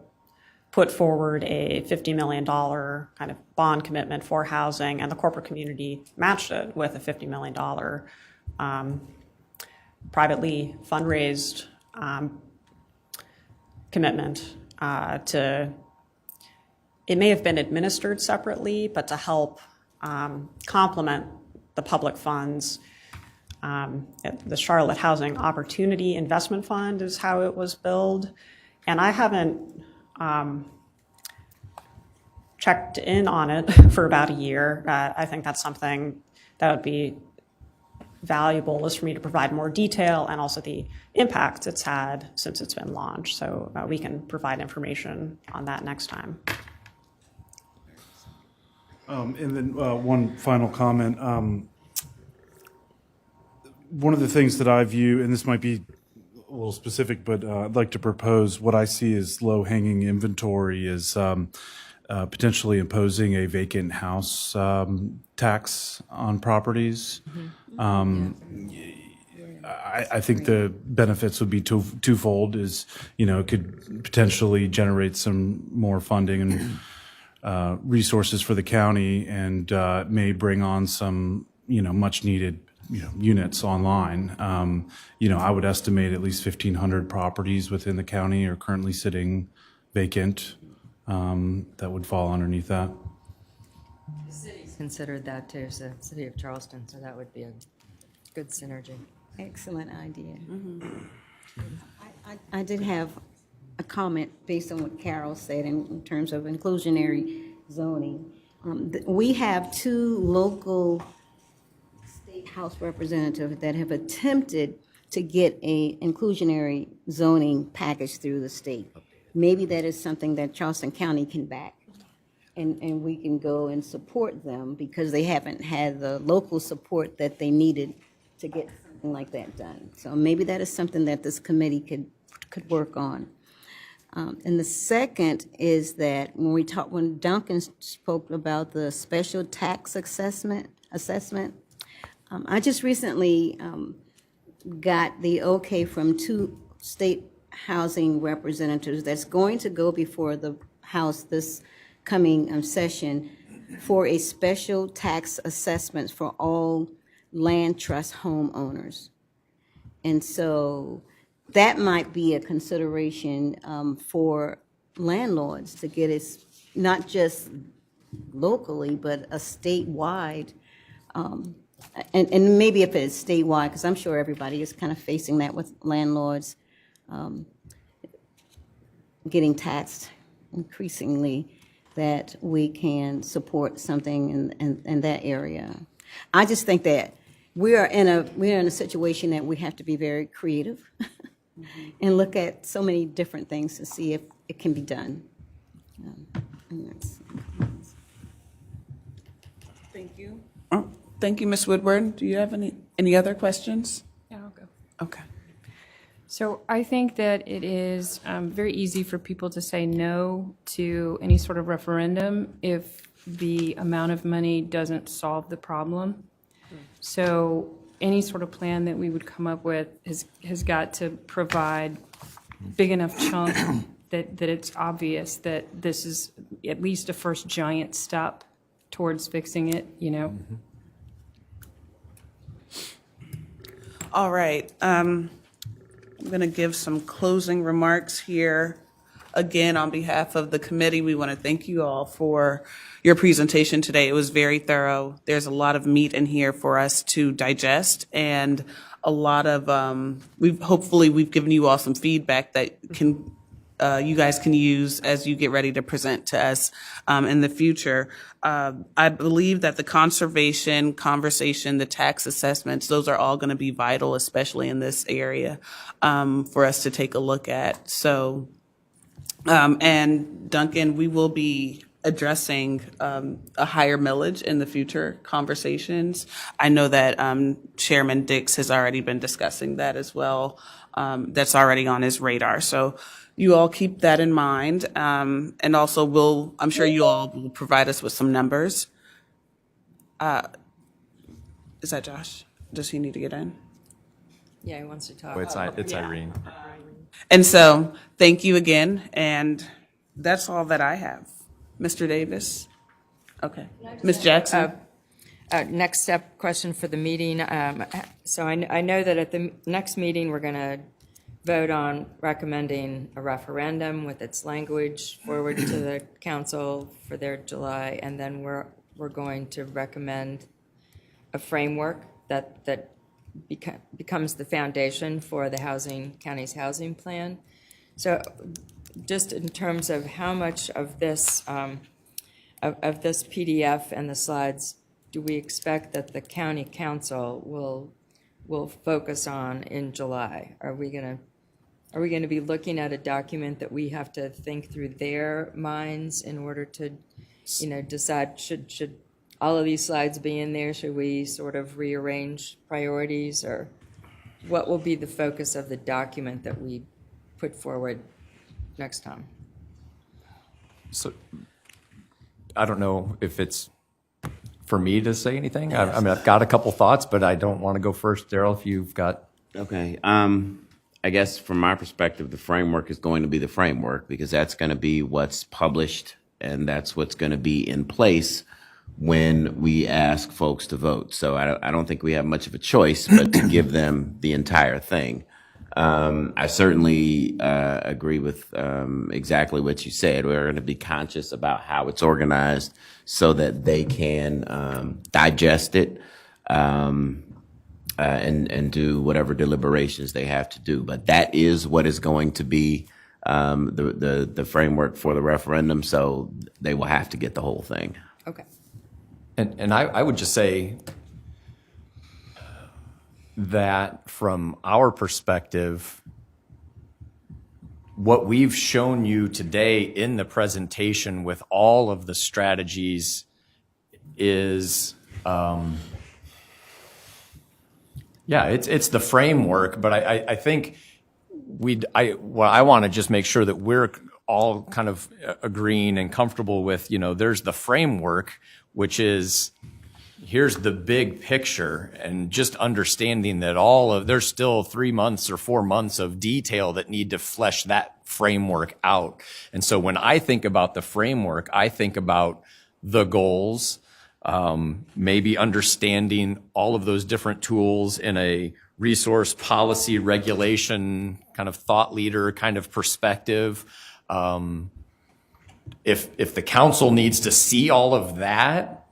put forward a $50 million kind of bond commitment for housing, and the corporate community matched it with a $50 million privately fundraised commitment to, it may have been administered separately, but to help complement the public funds. The Charlotte Housing Opportunity Investment Fund is how it was billed. And I haven't checked in on it for about a year. I think that's something that would be valuable, is for me to provide more detail and also the impact it's had since it's been launched. So we can provide information on that next time. And then one final comment. One of the things that I view, and this might be a little specific, but I'd like to propose what I see as low-hanging inventory is potentially imposing a vacant house tax on properties. I think the benefits would be twofold. Is, you know, it could potentially generate some more funding and resources for the county, and may bring on some, you know, much needed, you know, units online. You know, I would estimate at least 1,500 properties within the county are currently sitting vacant that would fall underneath that. The city's considered that too, so City of Charleston, so that would be a good synergy. Excellent idea. I did have a comment based on what Carol said in terms of inclusionary zoning. We have 2 local state house representatives that have attempted to get a inclusionary zoning package through the state. Maybe that is something that Charleston County can back, and we can go and support them, because they haven't had the local support that they needed to get something like that done. So maybe that is something that this committee could work on. And the second is that when Duncan spoke about the special tax assessment, I just recently got the okay from 2 state housing representatives that's going to go before the House this coming session for a special tax assessment for all land trust homeowners. And so that might be a consideration for landlords to get it, not just locally, but a statewide, and maybe if it's statewide, because I'm sure everybody is kind of facing that with landlords getting taxed increasingly, that we can support something in that area. I just think that we are in a situation that we have to be very creative and look at so many different things to see if it can be done. Thank you. Oh, thank you, Ms. Woodward. Do you have any other questions? Yeah, I'll go. Okay. So I think that it is very easy for people to say no to any sort of referendum if the amount of money doesn't solve the problem. So any sort of plan that we would come up with has got to provide big enough chunk that it's obvious that this is at least a first giant step towards fixing it, you know? All right. I'm going to give some closing remarks here. Again, on behalf of the committee, we want to thank you all for your presentation today. It was very thorough. There's a lot of meat in here for us to digest, and a lot of hopefully we've given you all some feedback that can you guys can use as you get ready to present to us in the future. I believe that the conservation conversation, the tax assessments, those are all going to be vital, especially in this area, for us to take a look at. So, and Duncan, we will be addressing a higher millage in the future conversations. I know that Chairman Dix has already been discussing that as well. That's already on his radar. So you all keep that in mind. And also I'm sure you all will provide us with some numbers Is that Josh? Does he need to get in? Yeah, he wants to talk. Oh, it's Irene. And so, thank you again, and that's all that I have. Mr. Davis? Okay. Ms. Jackson? Next step question for the meeting. So I know that at the next meeting, we're going to vote on recommending a referendum with its language forward to the council for their July, and then we're going to recommend a framework that becomes the foundation for the county's housing plan. So just in terms of how much of this PDF and the slides do we expect that the county council will focus on in July? Are we going to be looking at a document that we have to think through their minds in order to, decide should all of these slides be in there? Should we sort of rearrange priorities, or what will be the focus of the document that we put forward next time? So I don't know if it's for me to say anything. I mean, I've got a couple thoughts, but I don't want to go first. Daryl, if you've got. Okay. I guess from my perspective, the framework is going to be the framework because that's going to be what's published and that's what's going to be in place when we ask folks to vote. So I don't think we have much of a choice but to give them the entire thing. I certainly agree with exactly what you said. We're going to be conscious about how it's organized so that they can digest it and do whatever deliberations they have to do. But that is what is going to be the framework for the referendum. So they will have to get the whole thing. Okay. And I would just say that from our perspective, what we've shown you today in the presentation with all of the strategies is, it's the framework, but I think I want to just make sure that we're all kind of agreeing and comfortable with, there's the framework, which is, here's the big picture, and just understanding that there's still 3 months or 4 months of detail that need to flesh that framework out. And so when I think about the framework, I think about the goals, maybe understanding all of those different tools in a resource policy regulation kind of thought leader kind of perspective. If the council needs to see all of that,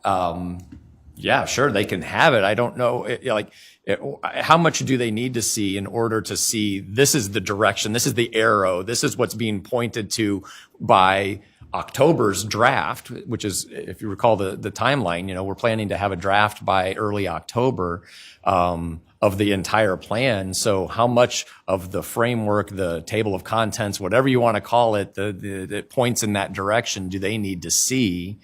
yeah, sure, they can have it. I don't know, how much do they need to see in order to see this is the direction, this is the arrow, this is what's being pointed to by October's draft, which is, if you recall the timeline, we're planning to have a draft by early October of the entire plan. So how much of the framework, the table of contents, whatever you want to call it, the points in that direction do they need to see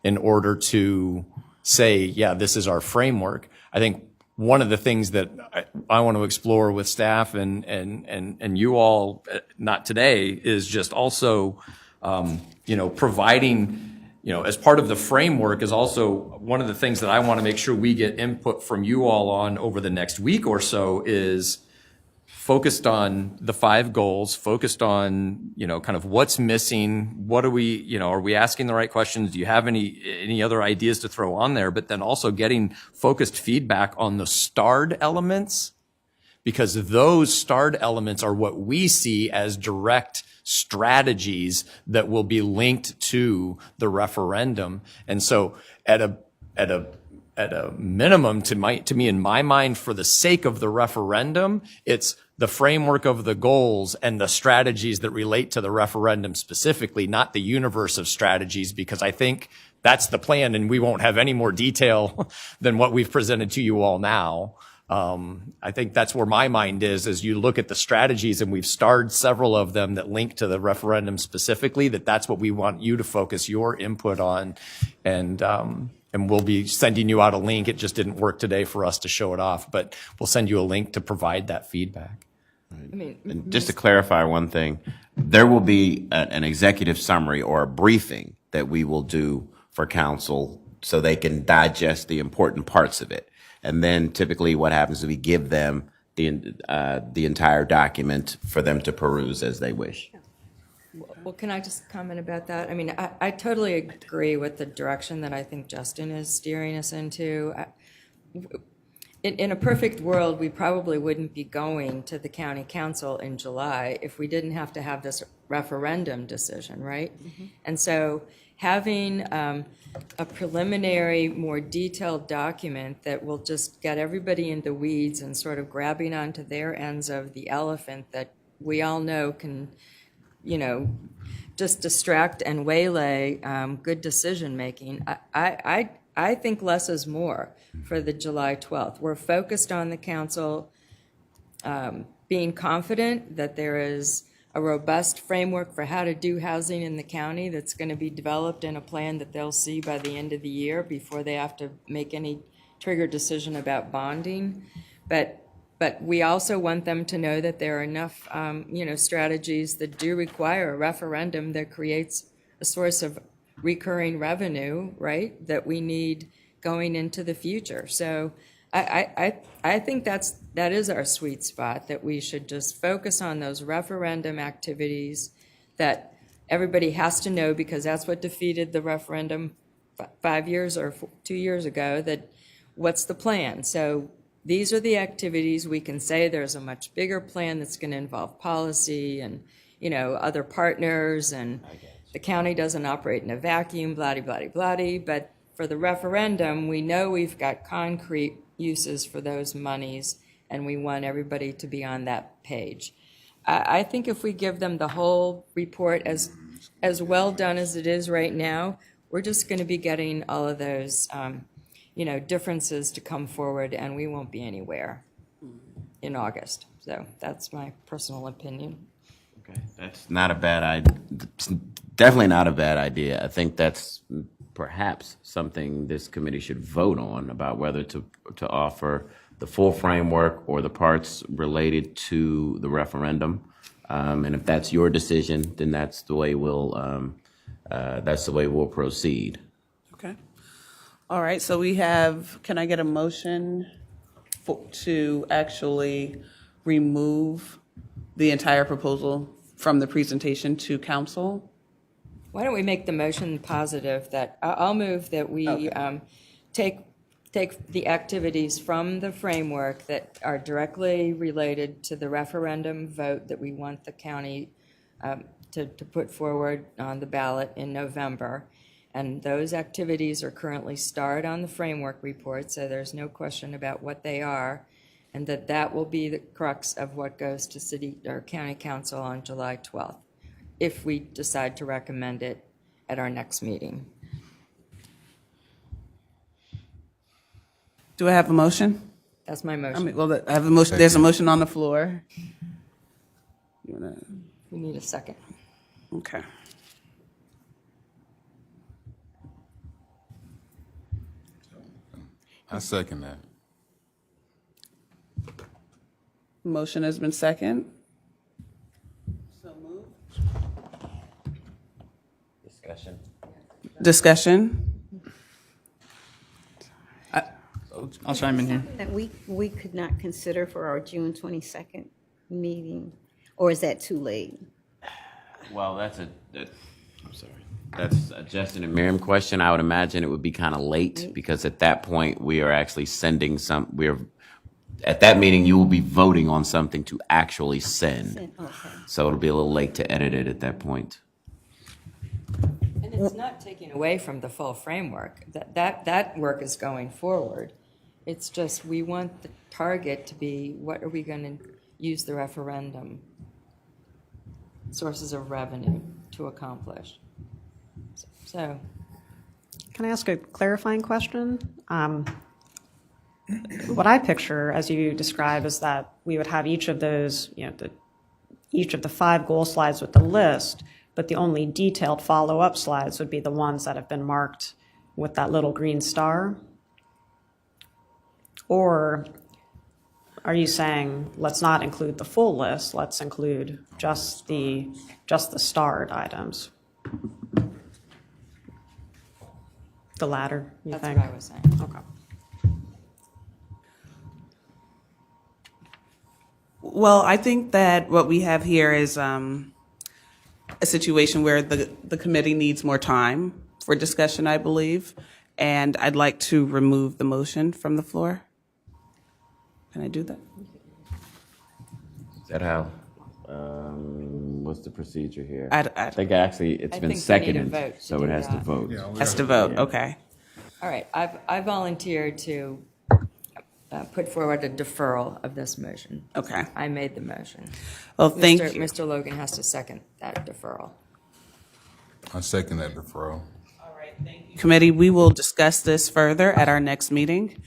in order to say, yeah, this is our framework? I think one of the things that I want to explore with staff and you all, not today, is just also, providing, as part of the framework is also one of the things that I want to make sure we get input from you all on over the next week or so is focused on the 5 goals, focused on, kind of what's missing, what are we asking the right questions? Do you have any other ideas to throw on there? But then also getting focused feedback on the starred elements, because those starred elements are what we see as direct strategies that will be linked to the referendum. And so at a minimum, to me, in my mind, for the sake of the referendum, it's the framework of the goals and the strategies that relate to the referendum specifically, not the universe of strategies, because I think that's the plan and we won't have any more detail than what we've presented to you all now. I think that's where my mind is, as you look at the strategies, and we've starred several of them that link to the referendum specifically, that's what we want you to focus your input on. And we'll be sending you out a link. It just didn't work today for us to show it off, but we'll send you a link to provide that feedback. And just to clarify one thing, there will be an executive summary or a briefing that we will do for council so they can digest the important parts of it. And then typically what happens is we give them the entire document for them to peruse as they wish. Well, can I just comment about that? I mean, I totally agree with the direction that I think Justin is steering us into. In a perfect world, we probably wouldn't be going to the county council in July if we didn't have to have this referendum decision, right? And so having a preliminary, more detailed document that will just get everybody in the weeds and sort of grabbing onto their ends of the elephant that we all know can, you know, just distract and waylay good decision-making. I think less is more for the July 12th. We're focused on the council being confident that there is a robust framework for how to do housing in the county that's going to be developed in a plan that they'll see by the end of the year before they have to make any trigger decision about bonding. But we also want them to know that there are enough, strategies that do require a referendum that creates a source of recurring revenue, right, that we need going into the future. So I think that is our sweet spot, that we should just focus on those referendum activities that everybody has to know, because that's what defeated the referendum 5 years or 2 years ago, that what's the plan? So these are the activities. We can say there's a much bigger plan that's going to involve policy and, other partners, and the county doesn't operate in a vacuum, blah-de-blah-de-blah-de. But for the referendum, we know we've got concrete uses for those monies, and we want everybody to be on that page. I think if we give them the whole report as well done as it is right now, we're just going to be getting all of those, differences to come forward, and we won't be anywhere in August. So that's my personal opinion. Okay, that's not a bad idea. Definitely not a bad idea. I think that's perhaps something this committee should vote on, about whether to offer the full framework or the parts related to the referendum. And if that's your decision, then that's the way we'll proceed. Okay. All right, so we have, can I get a motion to actually remove the entire proposal from the presentation to council? Why don't we make the motion positive that, I'll move that we take the activities from the framework that are directly related to the referendum vote that we want the county to put forward on the ballot in November. And those activities are currently starred on the framework report, so there's no question about what they are, and that will be the crux of what goes to city or county council on July 12th, if we decide to recommend it at our next meeting. Do I have a motion? That's my motion. I have a motion. There's a motion on the floor. We need a second. Okay. I second that. Motion has been second. Discussion. I'll chime in here. That we could not consider for our June 22nd meeting, or is that too late? Well, I'm sorry. That's a Justin and Miriam question. I would imagine it would be kind of late, because at that point we are actually sending at that meeting you will be voting on something to actually send. Okay. So it'll be a little late to edit it at that point. And it's not taking away from the full framework. That work is going forward. It's just we want the target to be, what are we going to use the referendum sources of revenue to accomplish? So, Can I ask a clarifying question? What I picture, as you describe, is that we would have each of those, each of the 5 goal slides with the list, but the only detailed follow-up slides would be the ones that have been marked with that little green star? Or are you saying, let's not include the full list, let's include just the starred items? The latter, you That's think? what I was saying. Okay. Well, I think that what we have here is a situation where the committee needs more time for discussion, I believe, and I'd like to remove the motion from the floor. Can I do that? Is that how? What's the procedure here? I think actually it's I been think we need a seconded, vote to so do it has to that. vote. Has to vote, okay. All right, I volunteered to put forward a deferral of this motion. Okay. I made the motion. Well, thank you. Mr. Logan has to second that deferral. I second that deferral. Committee, we will discuss this further at our next meeting.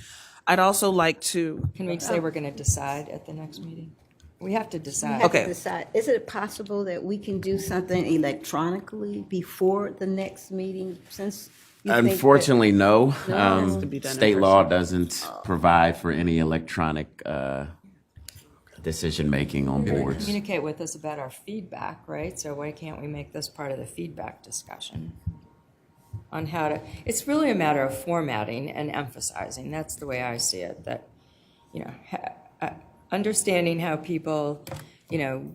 I'd also like to, Can we say we're going to decide at the next meeting? We have to We decide. have to Okay. decide, is it possible that we can do something electronically before the next meeting, since you think that- Unfortunately, no. has to be done in State law person. doesn't provide for any electronic decision-making on boards. Communicate with us about our feedback, right? So why can't we make this part of the feedback discussion? On how to, it's really a matter of formatting and emphasizing. That's the way I see it, that, you know, understanding how people, you know,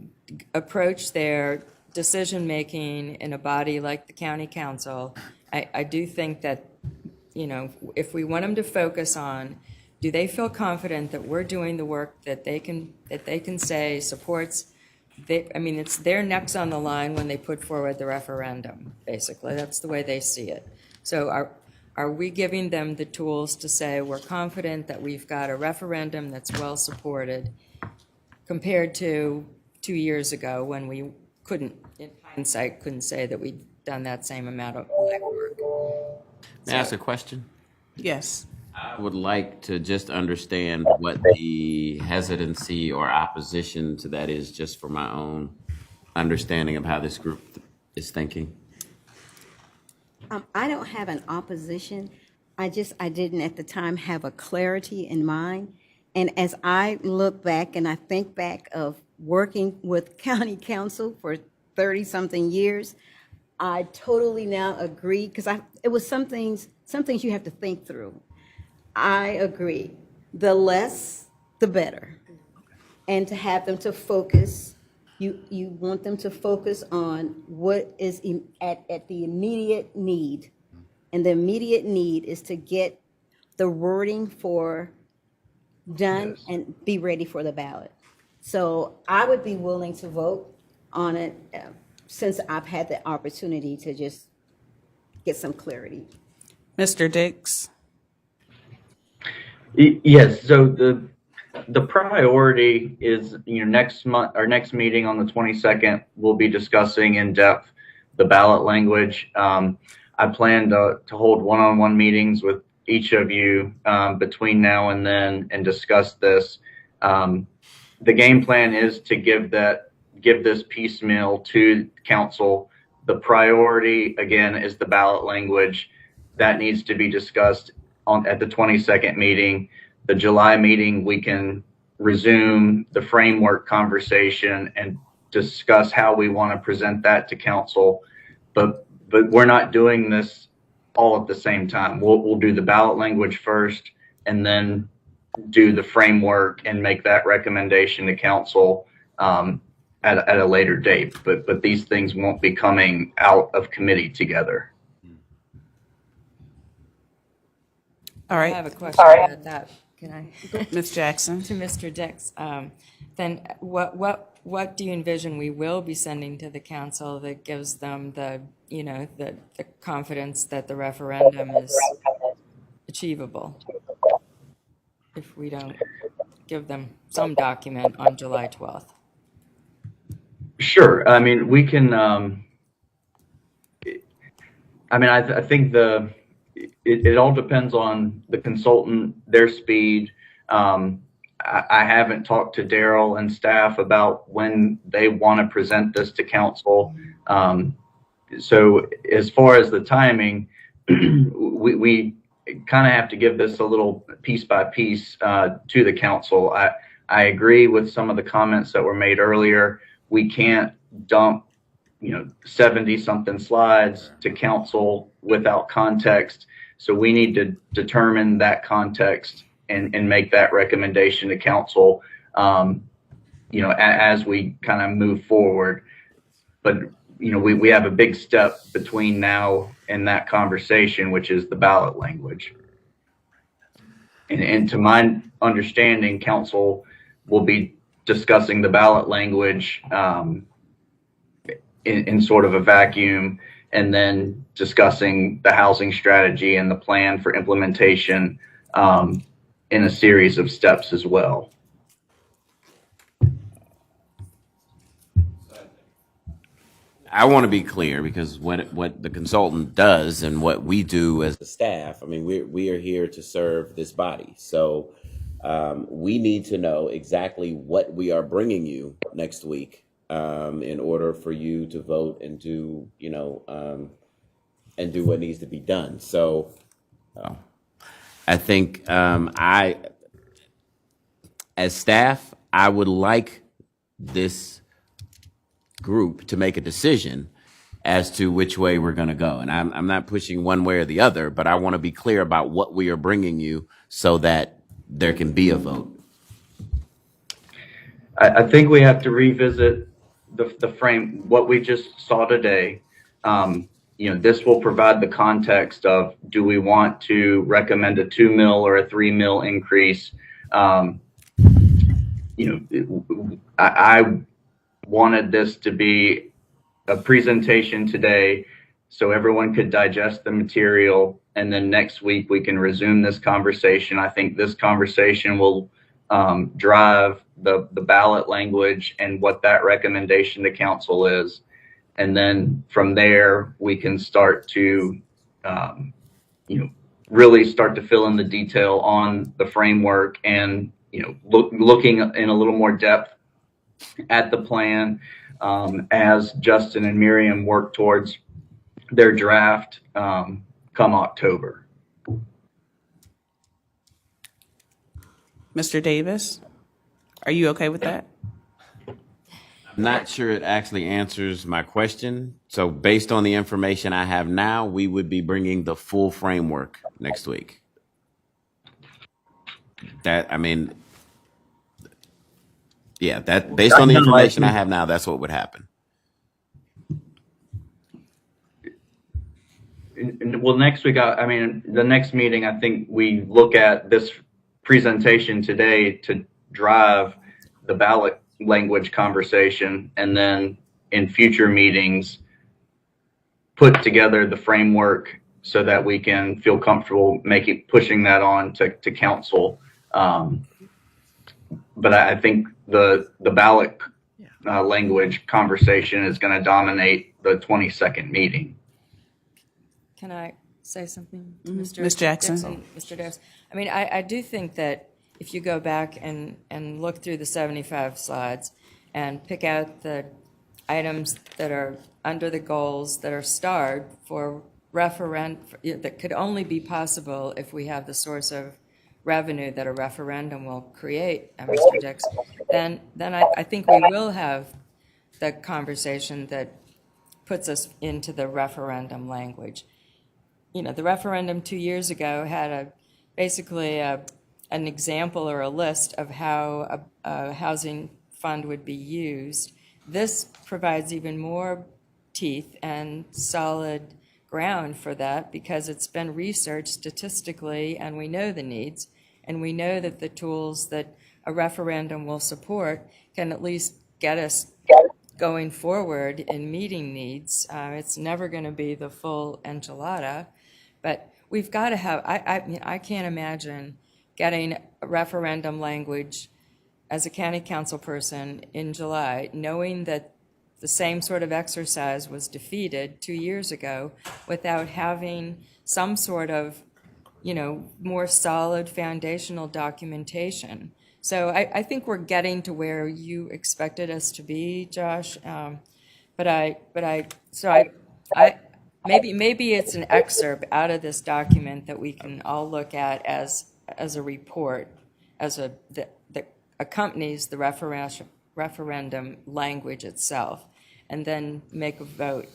approach their decision-making in a body like the county council. I do think that, you know, if we want them to focus on, do they feel confident that we're doing the work that they can say supports, I mean, it's their necks on the line when they put forward the referendum, basically. That's the way they see it. So are we giving them the tools to say we're confident that we've got a referendum that's well supported compared to 2 years ago when we couldn't, in hindsight, couldn't say that we'd done that same amount of legwork? May I ask a question? yes. I would like to just understand what the hesitancy or opposition to that is, just for my own understanding of how this group is thinking. I don't have an opposition. I didn't at the time have a clarity in mind. And as I look back and I think back of working with county council for 30-something years, I totally now agree, because it was some things you have to think through. I agree. The less, the better. And to have them to focus, you want them to focus on what is at the immediate need. And the immediate need is to get the wording done and be ready for the ballot. So I would be willing to vote on it since I've had the opportunity to just get some clarity. Mr. Dix? Yes, so the priority is, next month, our next meeting on the 22nd, we'll be discussing in depth the ballot language. I plan to hold one-on-one meetings with each of you between now and then and discuss this. The game plan is to give this piecemeal to council. The priority, again, is the ballot language. That needs to be discussed at the 22nd meeting. The July meeting, we can resume the framework conversation and discuss how we want to present that to council. But we're not doing this all at the same time. We'll do the ballot language first and then do the framework and make that recommendation to council at a later date. But these things won't be coming out of committee together. All I right, have a question about that. Can I? Ms. Jackson? To Mr. Dix, then what do you envision we will be sending to the council that gives them the confidence that the referendum is achievable? If we don't give them some document on July 12th. Sure. I mean, we can. I think it all depends on the consultant, their speed. I haven't talked to Daryl and staff about when they want to present this to council. So as far as the timing, we kind of have to give this a little piece by piece to the council. I agree with some of the comments that were made earlier. We can't dump 70 something slides to council without context. So we need to determine that context and make that recommendation to council, as we kind of move forward. But, we have a big step between now and that conversation, which is the ballot language. And to my understanding, council will be discussing the ballot language in sort of a vacuum, and then discussing the housing strategy and the plan for implementation in a series of steps as well. I want to be clear, because what the consultant does and what we do as the staff, I mean, we are here to serve this body. So we need to know exactly what we are bringing you next week in order for you to vote and do, and do what needs to be done. So I think as staff, I would like this group to make a decision as to which way we're going to go. And I'm not pushing one way or the other, but I want to be clear about what we are bringing you so that there can be a vote. I think we have to revisit the frame, what we just saw today. This will provide the context of, do we want to recommend a 2 mil or a 3 mil increase? I wanted this to be a presentation today so everyone could digest the material, and then next week we can resume this conversation. I think this conversation will drive the ballot language and what that recommendation to council is. And then from there, we can start to, really start to fill in the detail on the framework and, looking in a little more depth at the plan as Justin and Miriam work towards their draft come October. Mr. Davis, are you okay with that? I'm not sure it actually answers my question. So based on the information I have now, we would be bringing the full framework next week. Based on the information I have now, that's what would happen. Well, next week, the next meeting, I think we look at this presentation today to drive the ballot language conversation, and then in future meetings, put together the framework so that we can feel comfortable pushing that on to council. But I think the ballot language conversation is going to dominate the 22nd meeting. Can I say something, Ms. Jackson? Mr. Davis? I do think that if you go back and look through the 75 slides and pick out the items that are under the goals that are starred for that could only be possible if we have the source of revenue that a referendum will create, Mr. Dix, then I think we will have the conversation that puts us into the referendum language. The referendum 2 years ago had basically an example or a list of how a housing fund would be used. This provides even more teeth and solid ground for that, because it's been researched statistically, and we know the needs, and we know that the tools that a referendum will support can at least get us going forward in meeting needs. It's never going to be the full enchilada, but we've got to have, I can't imagine getting a referendum language as a county council person in July, knowing that the same sort of exercise was defeated 2 years ago, without having some sort of, more solid foundational documentation. So I think we're getting to where you expected us to be, Josh. Maybe it's an excerpt out of this document that we can all look at as a report, that accompanies the referendum language itself. and then make a vote.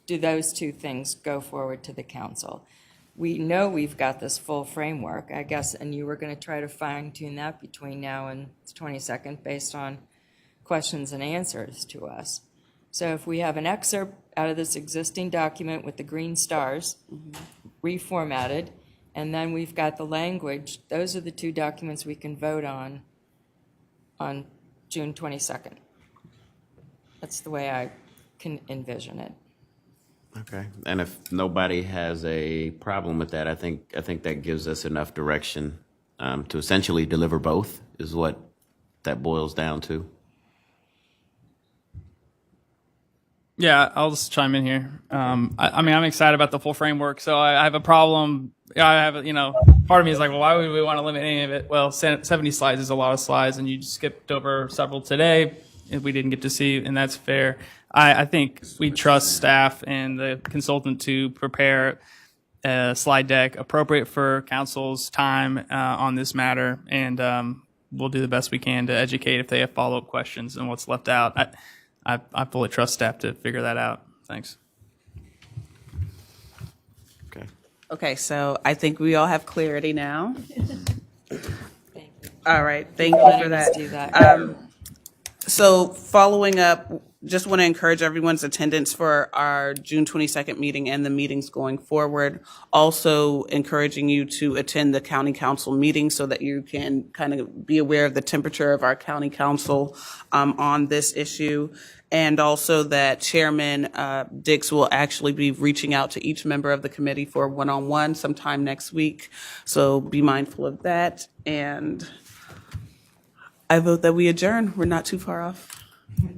Do those two things go forward to the council? We know we've got this full framework, I guess, and you were going to try to fine tune that between now and the 22nd based on questions and answers to us. So if we have an excerpt out of this existing document with the green stars, reformatted, and then we've got the language, those are the two documents we can vote on June 22nd. That's the way I can envision it. Okay, and if nobody has a problem with that, I think that gives us enough direction to essentially deliver both, is what that boils down to. Yeah, I'll just chime in here. I mean, I'm excited about the full framework, so I have a problem. I have, part of me is like, well, why would we want to limit any of it? Well, 70 slides is a lot of slides, and you skipped over several today if we didn't get to see, and that's fair. I think we trust staff and the consultant to prepare a slide deck appropriate for council's time on this matter, and we'll do the best we can to educate if they have follow-up questions and what's left out. I fully trust staff to figure that out. Thanks. Okay. Okay, so I think we all have clarity now. Thank you. All right, thank you for that. Let's do that. So following up, just want to encourage everyone's attendance for our June 22nd meeting and the meetings going forward. Also encouraging you to attend the county council meeting so that you can kind of be aware of the temperature of our county council on this issue. And also that Chairman Dix will actually be reaching out to each member of the committee for a one-on-one sometime next week. So be mindful of that. And I vote that we adjourn. We're not too far off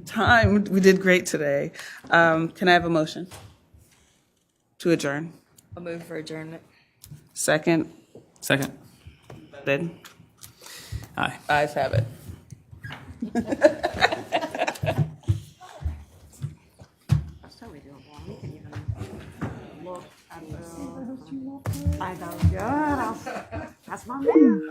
time. We did great today. Can I have a motion to adjourn? I'll move for adjournment. Second? Second. Did? Aye. Ayes have it. So we do it well. We can even look at the. I know, good. That's my man.